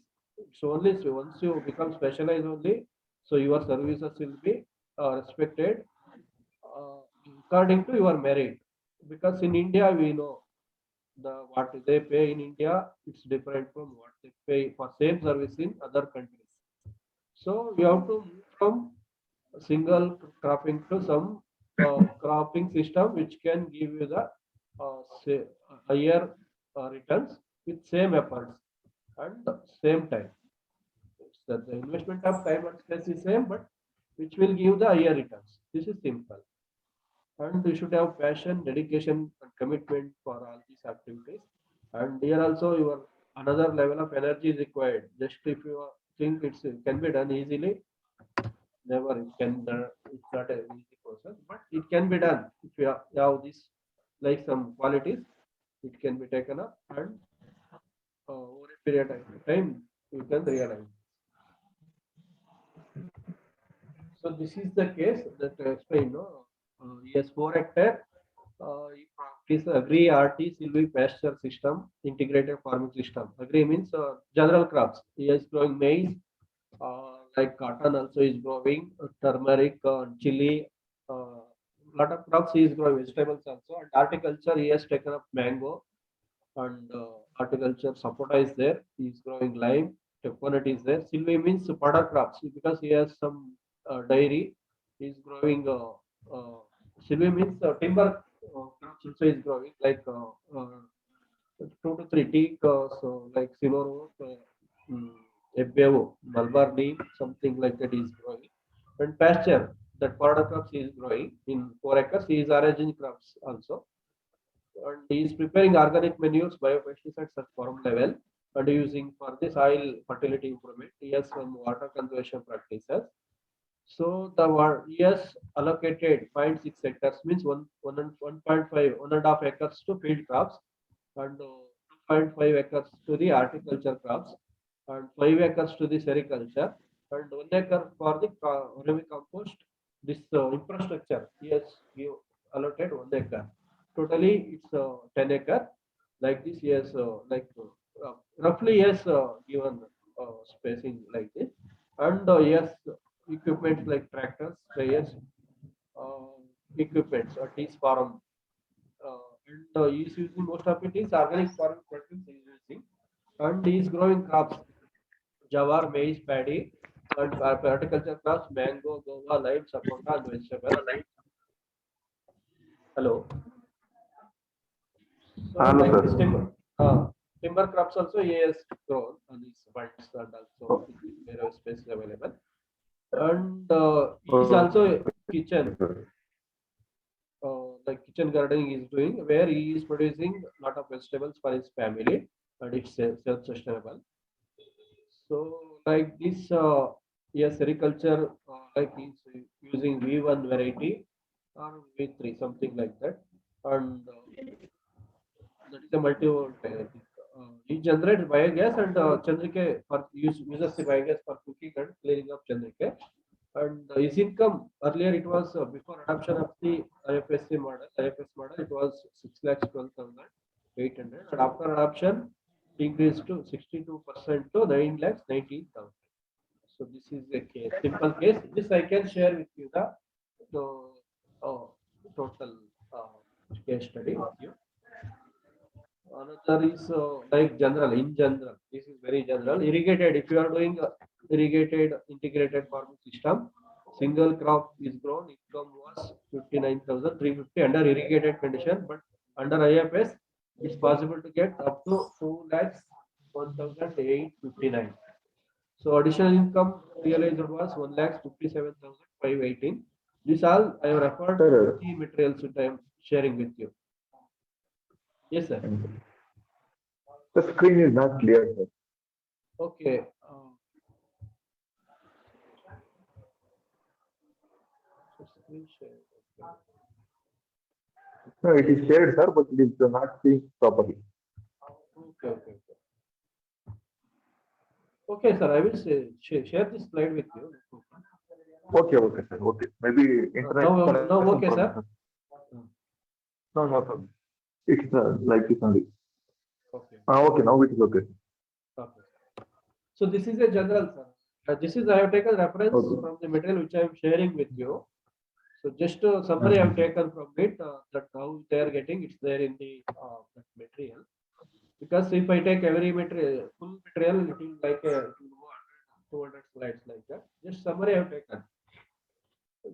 So only once you become specialized only, so your services will be respected uh, according to your merit. Because in India, we know the what they pay in India, it's different from what they pay for same service in other countries. So you have to move from a single cropping to some cropping system which can give you the say, higher returns with same efforts and same time. So the investment of time and space is same, but which will give the higher returns. This is simple. And you should have passion, dedication, and commitment for all these activities. And here also your another level of energy is required. Just if you think it can be done easily, never it can. It's not an easy process, but it can be done if you have this like some qualities. It can be taken up, and over a period of time you can realize. So this is the case that I explained. No, yes, 4 hectare. You practice agri RT silvi pasture system, integrated farming system. Agri means general crops. He is growing maize, like cotton also is growing, turmeric, chili. Lot of crops he is growing, vegetables also. And horticulture, he has taken up mango, and horticulture sapota is there. He is growing lime, coconut is there. Silvi means fodder crops because he has some dairy. He is growing. Silvi means timber crops also is growing like 2 to 3 teak. So like Simoro, Ebbevo, Malabar neem, something like that is growing. And pasture, that fodder crops he is growing in 4 acres. He is arranging crops also, and he is preparing organic manures, biopesticides at farm level, and using for the soil fertility improvement. He has some water conservation practices. So the he has allocated zero point 0.6 hectares means 1.5, 1.5 acres to field crops, and 2.5 acres to the horticulture crops, and 5 acres to the sericulture, and 1 acre for the compost. This infrastructure, yes, you allotted 1 acre. Totally, it's 10 acre. Like this, yes, roughly, yes, given spacing like this, and yes, equipment like tractors, sprayers, uh, equipments, teas farm, and he's using most of it is organic farming practice he's using, and he's growing crops, jawar, maize, paddy, and horticulture crops, mango, guava, lime, sapota, and vegetables. Hello. So Hello, like this sir. timber crops also he has grown on these bunds, and also wherever space is available. And he's also a Okay, sir. kitchen, like kitchen gardening is doing, where he is producing a lot of vegetables for his family, and it's self-sustainable. So like this, yes, agriculture, like he's using V1 variety or V3, something like that, and that is a multi-voltaic. I think. He generates biogas, and Chandrike for uses the biogas for cooking and cleaning of Chandrike. And his income earlier it was before adoption of the IFS model it was 6,12,800, and after adoption it increased to 62% to 9,19,000. So this is a case, simple case. This I can share with you the uh, total case study with you. Another is like general, in general. This is very general. Irrigated, if you are doing irrigated integrated farming system, single crop is grown, income was 59,350 under irrigated condition, but Under IFS, it's possible to get up to 2 lakhs 1,859. So additional income realized was 1 lakhs 57,518. This all I have referred Sir, key materials which I am sharing with you. Yes, sir. the screen is not clear, sir. Okay. Screen share. No, it is shared, sir, but it is not seen properly. Okay, okay, okay. Okay, sir. I will share this slide with you. Okay, okay, sir. Okay. Maybe internet Now, connection okay, problem, sir. sir. No, no, sir. It's like this only. Okay. Okay, now it is okay. Okay. So this is a general, sir. This is I have taken reference Okay. from the material which I am sharing with you. So just a summary I have Mhm. taken from it that how they are getting it's there in the that material. Because if I take every material, full material, it will like it will go 100, 200 slides like that. Just summary I have taken.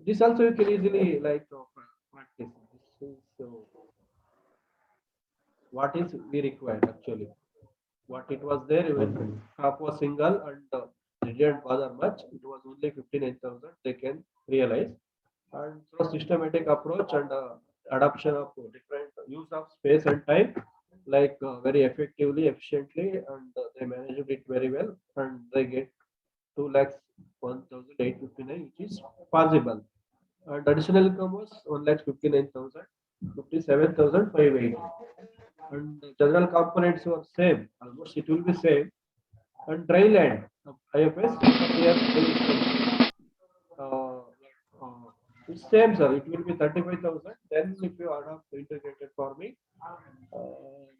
This also you can easily like practice. This is what is we required actually. What it was there when Okay. crop was single and they didn't bother much. It was only 59,000 they can realize. And through systematic approach and adoption of different use of space and time, like very effectively, efficiently, and they managed it very well, and they get 2 lakhs 1,859, which is possible. And additional income was 1 lakh 59,000, 57,580. And the general components were same, almost it will be same. And dry land of IFS, because here there is some uh, it's same, sir. It will be 35,000. Then if you add up integrated farming,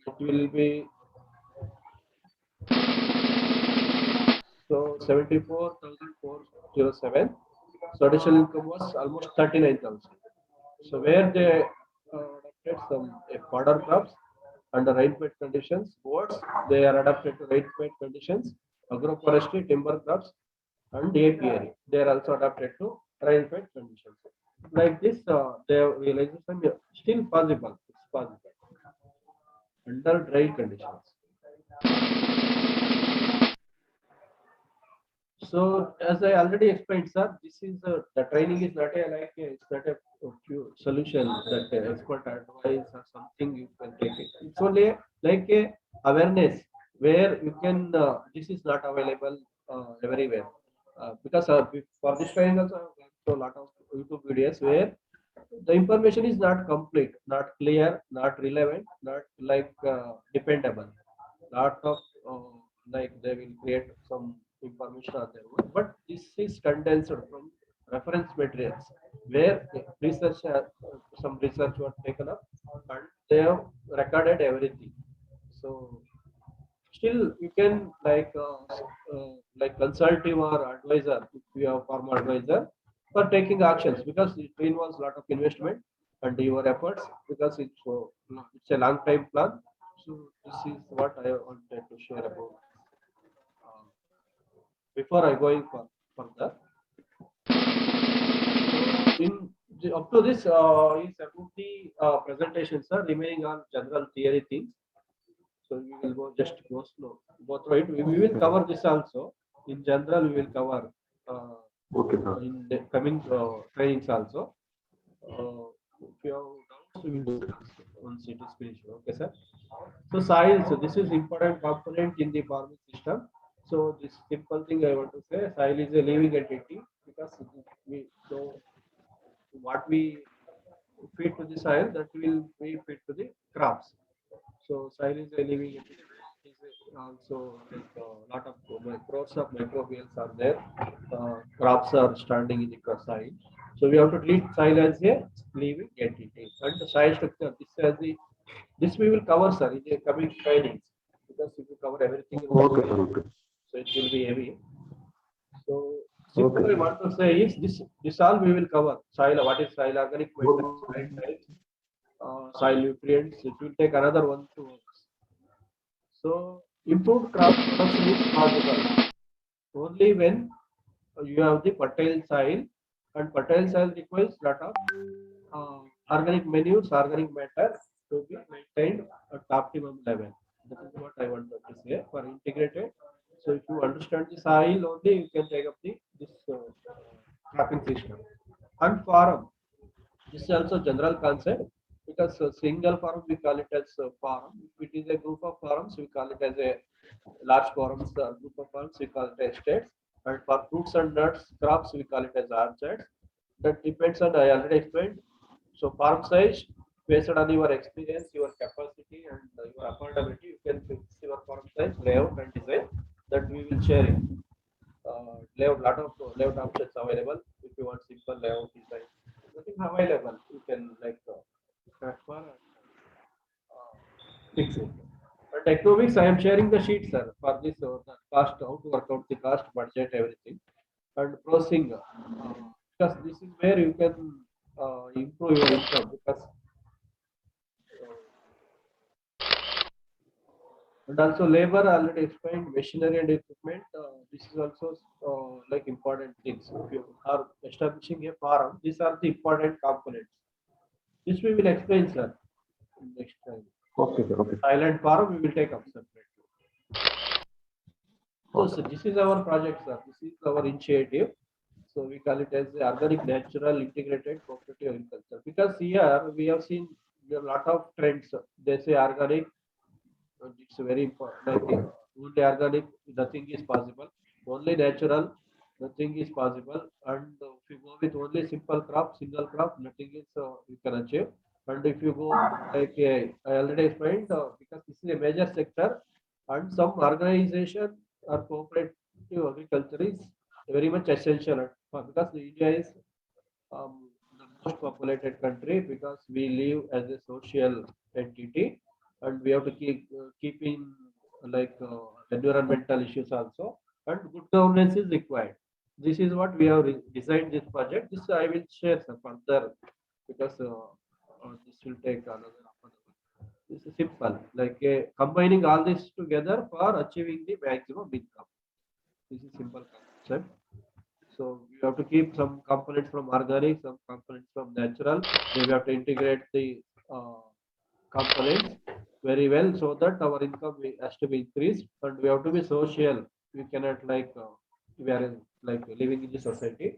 it will be so 74,407. So additional income was almost 39,000. So where they adapted some fodder crops under rainfed conditions, boards, they are adapted to rainfed conditions, agroforestry, timber crops, and apiary. They are also adapted to rainfed conditions. Like this, they realization still possible. It's possible under dry conditions. So as I already explained, sir, this is the training is not a like it's not a few solution that expert advice or something you can take it. It's only like a awareness where you can. This is not available everywhere because for this training also I've gone through a lot of YouTube videos where the information is not complete, not clear, not relevant, not like dependable. Lot of like they will create some information on their own, but this is condensed from reference materials where research some research was taken up and they have recorded everything. So still you can like consultative or advisor if you have formal advisor for taking actions because it involves a lot of investment and your efforts because it's a long time plan. So this is what I wanted to share about uh, before I going for further. Up to this is about the presentation, sir. Remaining on general theory things. So we will go just go slow, go through it. We will Okay, cover this also. In general, we will cover uh, okay, sir. in the coming trainings also. If you have doubts, we will discuss once it is finished. Okay, sir. So soil, so this is important component in the farming system. So this simple thing I want to say, soil is a living entity because we so what we feed to the soil that will be feed to the crops. So soil is a living entity. It is also like a lot of crores of microbials are there. Crops are standing in the soil. So we have to treat soil as a living entity. And the soil structure, this we will cover, sir, in the coming trainings. Because if you cover everything in one Okay, day, sir. Okay. so it will be heavy. So Okay, simple I want to say is this all we will cover. Soil, what is soil, organic matter, soil okay. types, soil nutrients. It will take another 1 2 hours. So improved crop production is possible only when you have the fertile soil, and fertile soil requires lot of organic manures, organic matter. to be maintained at optimum level. That is what I wanted to say for integrated. So if you understand the soil only, you can take up the this cropping system. And farm, this is also general concept because single farm we call it as farm. If it is a group of farms, we call it as a large farms. Group of farms we call it estates. And for fruits and nuts crops we call it as orchards. That depends on I already explained. So farm size based on your experience, your capacity, and your affordability, you can fix your farm size, layout, and design. That we will share it. Layout, lot of layout options available. If you want simple layout design, nothing available. You can like transfer and fix it. And economics, I am sharing the sheet, sir, for this the cost, how to work out the cost, budget, everything, and processing. Because this is where you can improve your income. Because and also labor already explained, machinery and equipment. This is also like important things. If you are establishing a farm, these are the important components. This we will explain, sir, next time. Okay, sir. Okay. Island farm we will take up separately. So Okay. this is our project, sir. This is our initiative. So we call it as the organic, natural, integrated cooperative agriculture. Because here we have seen a lot of trends. They say organic, and it's very important. Like only organic, nothing is possible. Only natural, nothing is possible. And if you go with only simple crop, single crop, nothing is you can achieve. And if you go like I already explained, because this is a major sector, and some organization or cooperative agriculture is very much essential because India is the most populated country because we live as a social entity and we have to keeping like environmental issues also and good governance is required. This is what we have designed this project. This I will share some further because this will take another half an hour. This is simple, like combining all this together for achieving the maximum income. This is simple concept. So you have to keep some components from organic, some components from natural. Then we have to integrate the uh, components very well so that our income has to be increased and we have to be social. We cannot like we are like living in the society.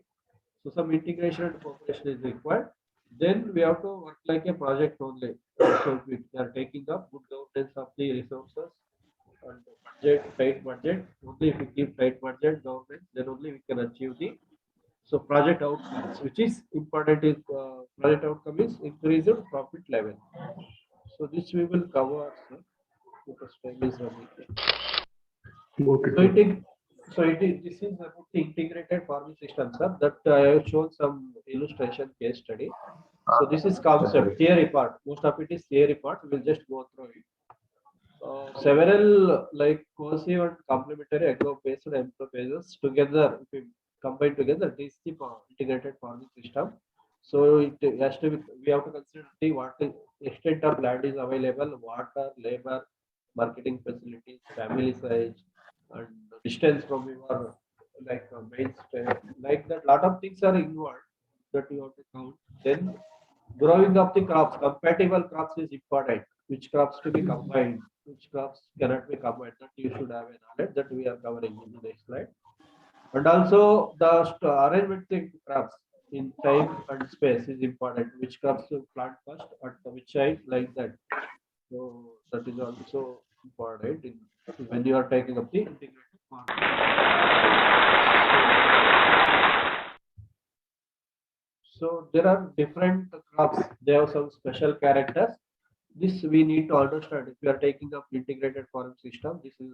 So some integration and cooperation is required. Then we have to work like a project only. So we are taking up good governance of the resources and budget, tight budget. Only if we keep tight budget government, then only we can achieve the so project outcomes, which is important, is project outcome is increased profit level. So this we will cover, sir, because time is running. Okay, So sir. this is about the integrated farming system, sir. That I have shown some illustration case study. So this is Yes, sir. concept theory part. Most of it is theory part. We'll just go through it. Several like cohesive and complementary agro-based enterprises together, if we combine together, this is the integrated farming system. So it has to be, we have to consider the what is extent of land is available, water, labor, marketing facilities, family size, and distance from your like main state. Like that, lot of things are involved that you have to count. Then growing of the crops, compatible crops is important. Which crops to be combined, which crops cannot be combined. That you should have a knowledge that we are covering in the next slide. And also the arrangement of crops in time and space is important. Which crops to plant first at which side, like that. So that is also important in, when you are taking up the integrated farming. So there are different crops. They have some special characters. This we need to understand. If you are taking up integrated farming system, this is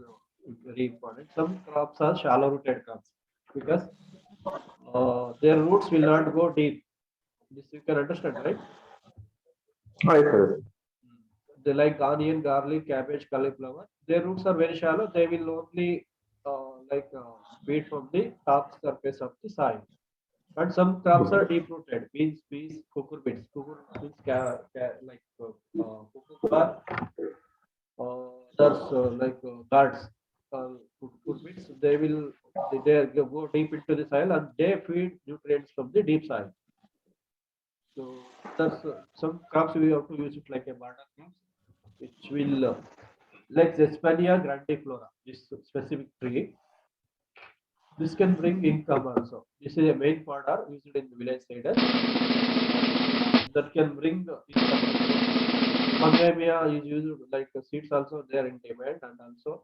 very important. Some crops are shallow rooted crops because their roots will not go deep. This you can understand, right? Yes, sir. They like onion, garlic, cabbage, cauliflower. Their roots are very shallow. They will only like feed from the top surface of the soil. And some crops are deep rooted. Beans, peas, cucur beans. Cucur means like cucumber. Others like guards. Cucur beans. They go deep into the soil and they feed nutrients from the deep soil. So that's some crops we have to use it like a border crops, which will like Zespania grandiflora, this specific tree. This can bring income also. This is a main fodder used in village siders that can bring income also. Pangamia is used like seeds also they are in demand, and also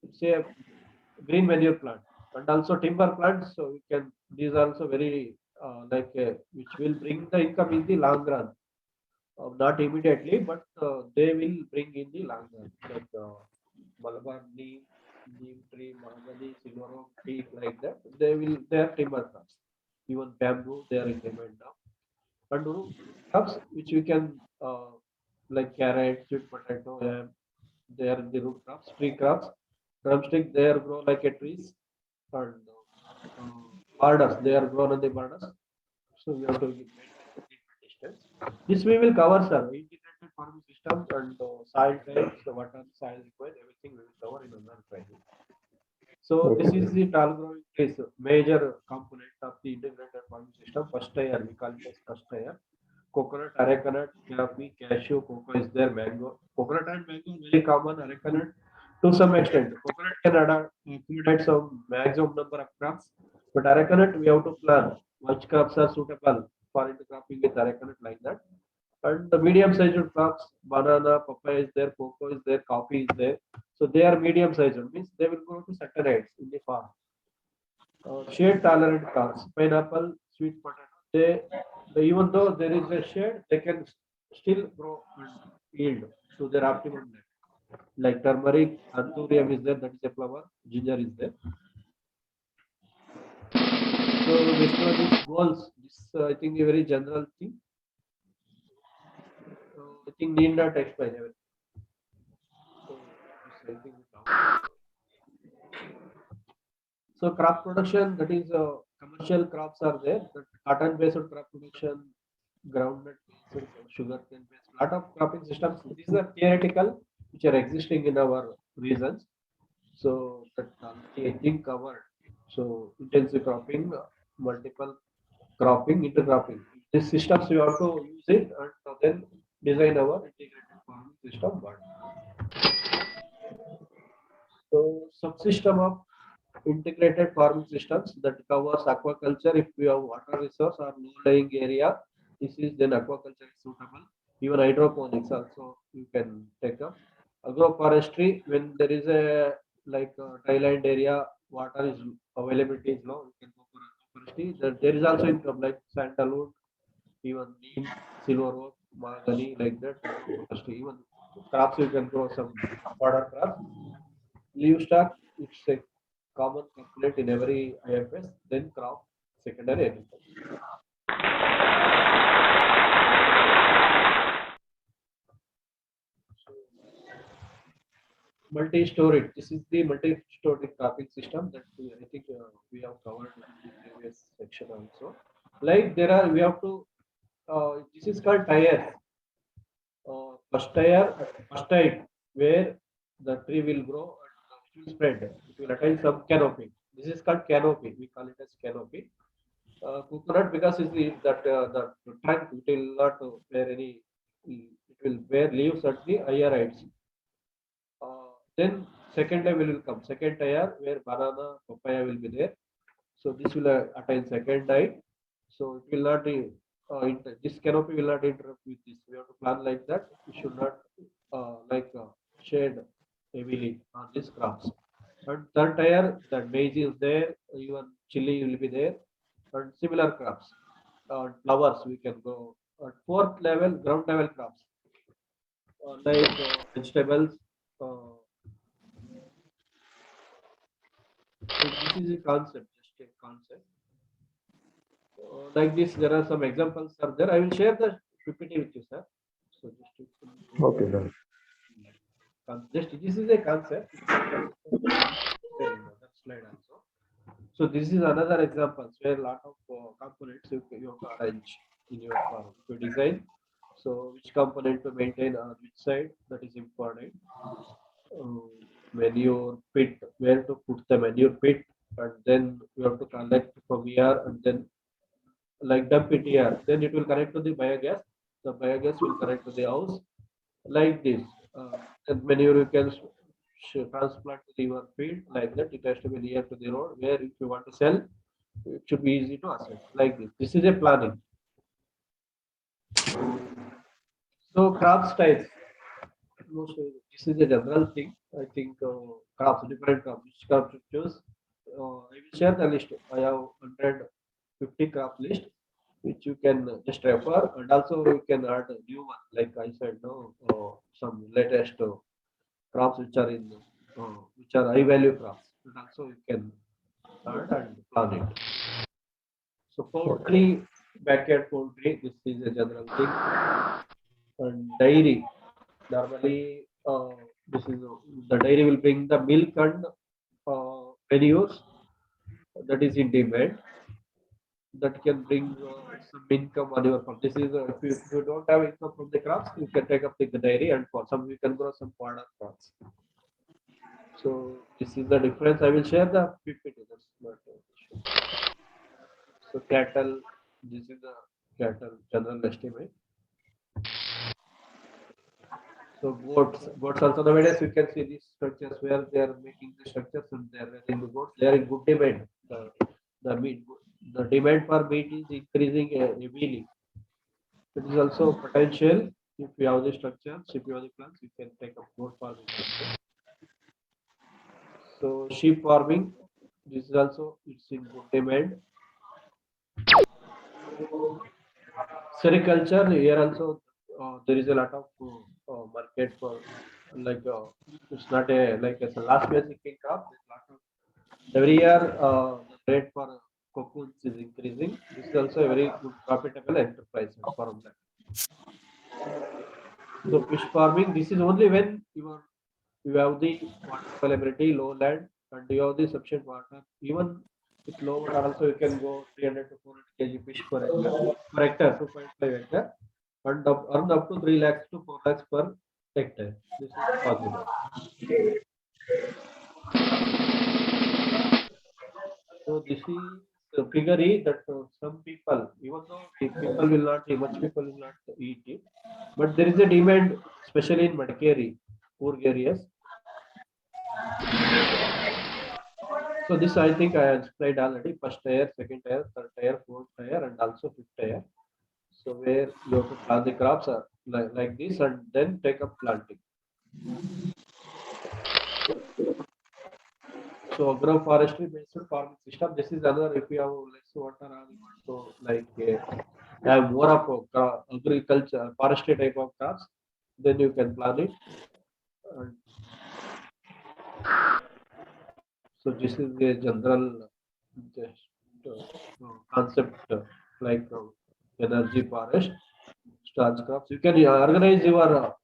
it's a green manure plant and also timber plants. So we can these are also very which will bring the income in the long run. Not immediately, but they will bring in the long run, like Malabar neem tree, mahogany, silver oak, teak, like that. They are timber crops. Even bamboo, they are in demand now. And root crops, which we can like carrot, sweet potato, they are the root crops. Tree crops, drumstick, they are grow like a trees, and borders, they are grown on the borders. So we have to maintain the treatment distance. This we will cover, sir. Integrated farming system and soil types, the water, soil required, everything we will cover in another training. So Okay, this is sir. the tall growing trees, major component of the integrated farming system. First tier, we call it as first tier. Coconut, arecanut, coffee, cashew, cocoa is there, mango. Coconut and mango very common, arecanut to some extent. Coconut can accumulate some maximum number of crops, but arecanut we have to plan which crops are suitable for intercropping with arecanut like that. And the medium sized crops, banana, papaya is there, cocoa is there, coffee is there. So they are medium sized, means they will grow to certain heights in the farm. Shade tolerant crops, pineapple, sweet potato, they even though there is a shade, they can still grow and yield to their optimum level. Like turmeric, anthurium is there, that is a flower, ginger is there. So next one is goals. This I think a very general thing. I think need not explain everything. So this I think we covered. So crop production, that is commercial crops are there. That cotton based crop production, groundnut based, sugar cane based, lot of cropping systems. These are theoretical, which are existing in our regions. So that already I think covered. So intensive cropping, multiple cropping, intercropping. These systems we have to use it and then design our integrated farming system. But so subsystem of integrated farming systems that covers aquaculture. If we have water resource or low-lying area, this is then aquaculture is suitable. Even hydroponics also you can take up. Agroforestry, when there is a like a dryland area, water is availability is low, you can go for agroforestry. There is also income like sandalwood, even neem, silver oak, mahogany, like that. Agroforestry, even crops you can grow some fodder crops. Livestock, it's a common component in every IFS, then crop, secondary agriculture. Multi-storage. This is the multi-storage cropping system that I think we have covered in the previous section also. Like there are, we have to, this is called tiers. First tier, first height, where the tree will grow and it will spread. It will attain some canopy. This is called canopy. We call it as canopy. Coconut because is the trunk it will not bear any it will bear leaves at the higher heights. Then second level will come second tier where banana papaya will be there. So this will attain second height. So it will not this canopy will not interrupt with this. We have to plan like that. We should not shade heavily on these crops. And third tier, that maize is there, even chili will be there, and similar crops. Flowers we can go. Fourth level, ground level crops vegetables. Uh, so this is a concept, just a concept. Like this, there are some examples are there. I will share the PPT with you, sir. So just to go Okay, through sir. just this is a concept. If you can share in the slide also. So this is another example where a lot of components you have to arrange in your farm to design. So which component to maintain on which side, that is important. Uh, Manure pit, where to put the manure pit, and then you have to collect from here and then like dump it here, then it will connect to the biogas. The biogas will connect to the house like this. And manure you can transplant to your field like that. It has to be near to the road where if you want to sell, it should be easy to access like this. This is a planning. So crop styles. Most this is a general thing. I think crops, different crops, which crops to choose. I will share the list. I have 150 crop list, which you can just refer, and also you can add a new one. Like I said, no, some latest crops which are high value crops, and also you can add and plant it. So poultry, backyard poultry, this is a general thing, and dairy. Normally, this is the dairy will bring the milk and manures that is in demand that can bring some income on your farm. This is if you don't have income from the crops, you can take up the dairy and for some you can grow some fodder crops. So this is the difference. I will share the PPT. That's not an issue. So cattle, this is the cattle general estimate. So goats also nowadays you can see these structures where they are making the structures and they are raising the goats. They are in good demand. The meat, the demand for meat is increasing heavily. It is also potential if you have the structures, if you have the plants, you can take up goat farming also. So sheep farming, this is also it's in good demand. Sericulture here also there is a lot of market for like it's not a like as a last year picking crop. There's lot of every year the rate for cocoons is increasing. This is also a very good profitable enterprise for that. So fish farming, this is only when you have the water availability, low land, and you have the sufficient water. Even with low water, also you can go 300 to 400 kg fish per hectare, 2.5 hectare, and earn up to 3 lakhs to 4 lakhs per hectare. This is possible. So this is the figure is that some people, even though people will not, much people will not eat it, but there is a demand, especially in Madikeri, poor areas. So this I think I explained already. First tier, second tier, third tier, fourth tier, and also fifth tier. So where you have to plant the crops like this, and then take up planting. So agroforestry based farming system. This is another. If you have less water or you want to like have more of agriculture, forestry type of crops, then you can plant it. And so this is a general just concept like energy forest, starch crops. You can organize your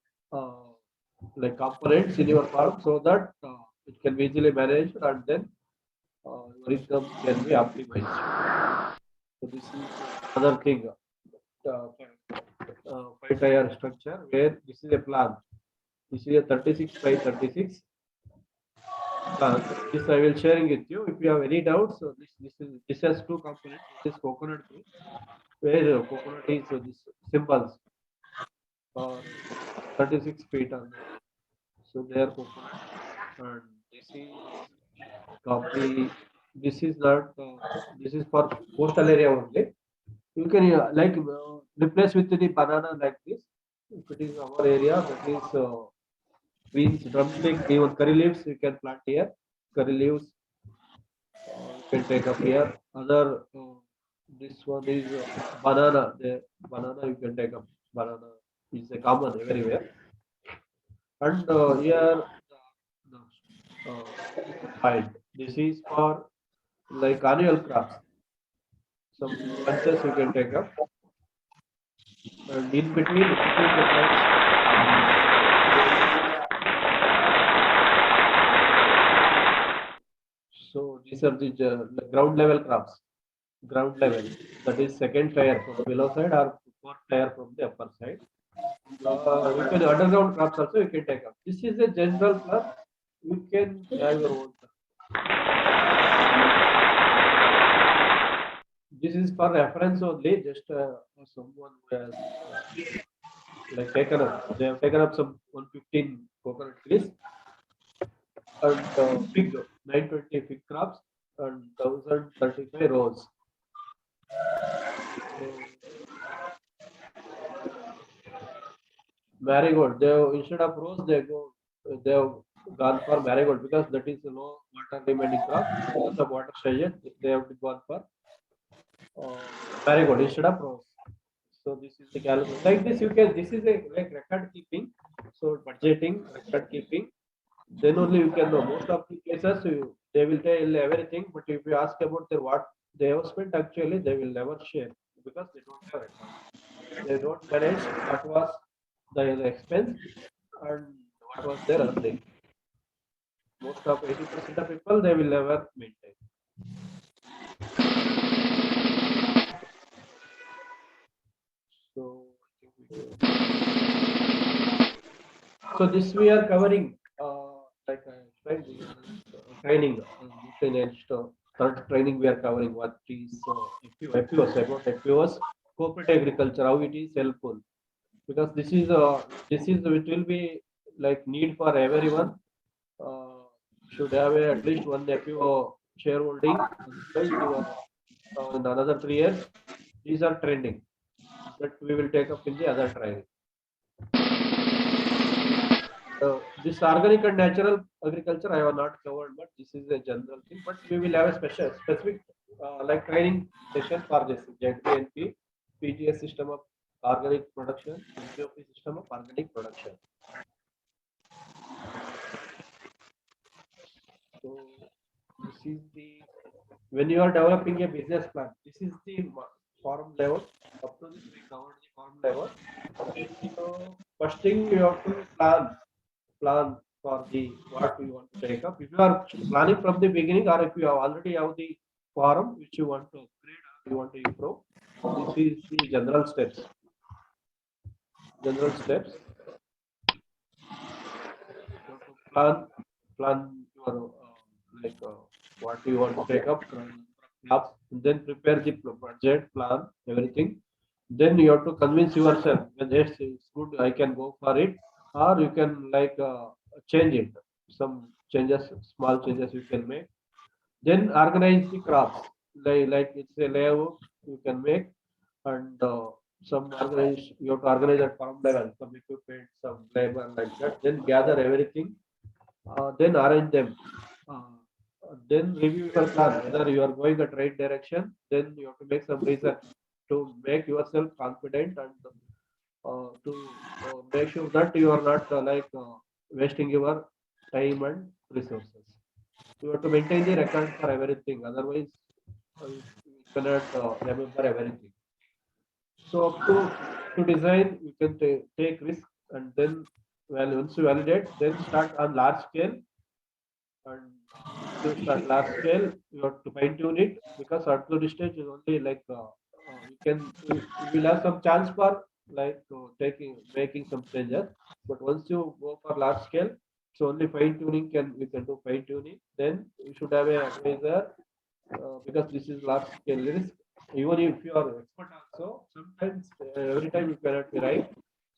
like components in your farm so that it can be easily managed and then your income can be optimized. So this is another thing. Five tier structure where this is a plan. This is a 36 by 36 plan. This I will sharing with you. If you have any doubts, so this has two components. This is coconut tree, where coconut is this symbols for 36 feet on there. So they are coconut, and this is coffee. This is not. This is for coastal area only. You can like replace with the banana like this. If it is our area, that is beans, drumstick, even curry leaves. You can plant here. Curry leaves you can take up here. Other this one is banana. The banana you can take up. Banana is a common everywhere. And here the find. This is for like annual crops. Some bunches you can take up, and in between the plants. So these are the ground level crops. Ground level. That is second tier from below side or fourth tier from the upper side. You can underground crops also you can take up. This is a general plan. You can have your own. This is for reference only, just someone who has like taken up, they have taken up some 115 coconut trees and fig 920 fig crops and 1035 rows. So marigold, instead of rose they have gone for marigold because that is low water demanding crop. Because of water shortage, they have gone for uh, marigold instead of rose. So this is the calculation. Like this, you can. This is a like record keeping. So budgeting, record keeping. Then only you can know. Most of the cases, they will tell everything. But if you ask about their what they have spent, actually they will never share because they don't have record. They don't manage what was the expense and what was their earning. Most of 80% of people they will never maintain. So I think we So this we are covering, like I explained, training, mostly next third training we are covering what is FPOs, about FPOs, corporate agriculture, how it is helpful. Because this is it will be like need for everyone. Uh, should have at least one FPO shareholding. Otherwise, you are in another 3 years. These are trending that we will take up in the other training. This organic and natural agriculture I have not covered, but this is a general thing. But we will have a specific like training session for this ZPNP, PGS system of organic production, NPOP system of organic production. So this is the when you are developing a business plan. This is the farm level. Up to this we covered the farm level. Then first thing you have to plan for the what you want to take up. If you are planning from the beginning, or if you have already have the farm which you want to upgrade or you want to improve, this is the general steps. General steps. You have to plan your like what you want to take up, crops, then prepare the budget plan, everything. Then you have to convince yourself that yes, it's good, I can go for it, or you can like change it. Some changes, small changes you can make. Then organize the crops, like it's a layout you can make, and some organize you have to organize at farm level, some equipment, some labor like that. Then gather everything, then arrange them. Uh, then review your plan whether you are going at right direction. Then you have to make some research to make yourself confident and to make sure that you are not wasting your time and resources. You have to maintain the record for everything. Otherwise, you cannot remember everything. So up to design, you can take risk and then well once you validate, then start on large scale. And once you start large scale, you have to fine tune it because at the stage is only like you will have some chance for like taking making some changes. But once you go for large scale, so only fine tuning can you can do fine tuning. Then you should have an advisor because this is large scale risk. Even if you are expert also, sometimes every time you cannot be right.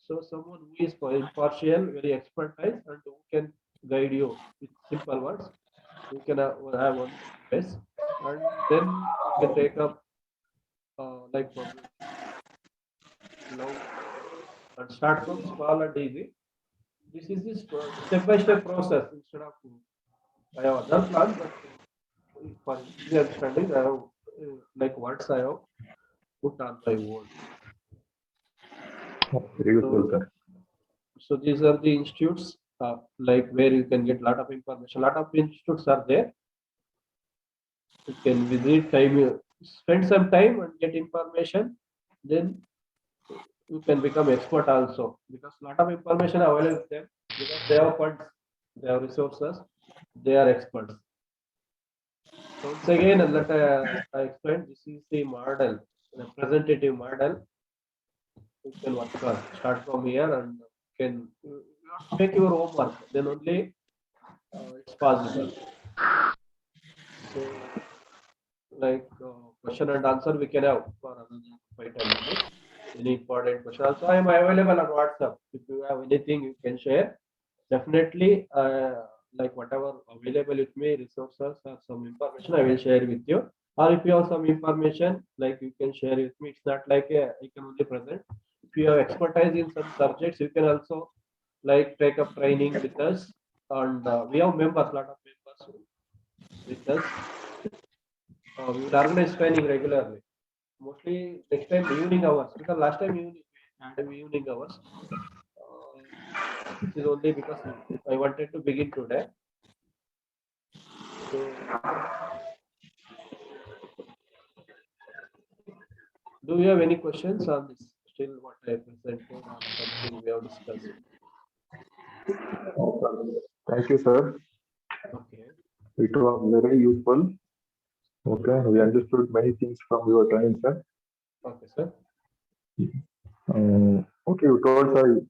So someone who is impartial, very expertise, and who can guide you with simple words, you can have one base, and then you can take up like public love and start from small and easy. This is this step by step process instead of I have other plan, but for easy understanding, I have like words I have put on my own. Very useful, So, sir. so these are the institutes like where you can get a lot of information. A lot of institutes are there. You can visit, spend some time and get information. Then you can become expert also because a lot of information available with them because they have funds, they have resources, they are experts. So once again, let I explain. This is the model, representative model. You can work on. Start from here and you have to make your homework. Then only it's possible. So like question and answer we can have for another 5-10 minutes. Any important question? Also, I am available on WhatsApp. If you have anything, you can share. Definitely, like whatever available with me, resources or some information, I will share with you. Or if you have some information, like you can share with me. It's not like I can only present. If you have expertise in some subjects, you can also like take up training with us. And we have members, lot of members with us. We will organize training regularly. Mostly next time evening hours because last time evening we had evening hours. This is only because I wanted to begin today. So, do you have any questions on this? Still, what I presented or something we have discussed? Thank you, sir. Okay. It was very useful. Okay, we understood many things from your training, sir. Okay, sir. Okay, you told, sir,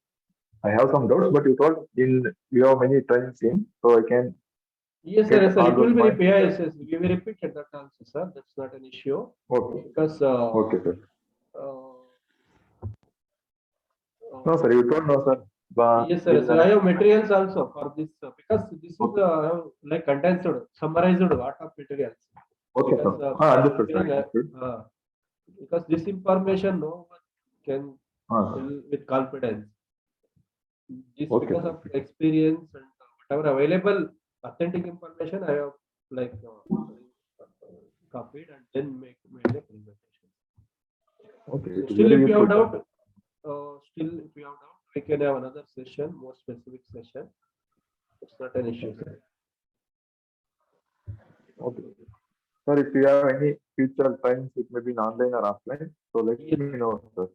I have some doubts, but you told you have many trainings in, so I can Yes, sir. Yes, get sir. all It will those be points. yes, yes. We will repeat that also, sir. That's not an issue Okay, because okay, sir. uh, No, sir, you told no, sir. But yes, sir. in Yes, the sir. I next, have materials also for this because this is okay, like condensed, summarized lot of materials. okay, sir. Because Understood, sir. Understood. because this information no one can Sir. tell with confidence. This Okay, because sir. of experience and whatever available authentic information I have like copied and then made a presentation. Okay, So it is still, very if you useful, have sir. doubt, we can have another session, more specific session. It's not an issue, sir. Okay. Sir, if you have any future times, it may be in online or offline, so let Yes, me know, sir.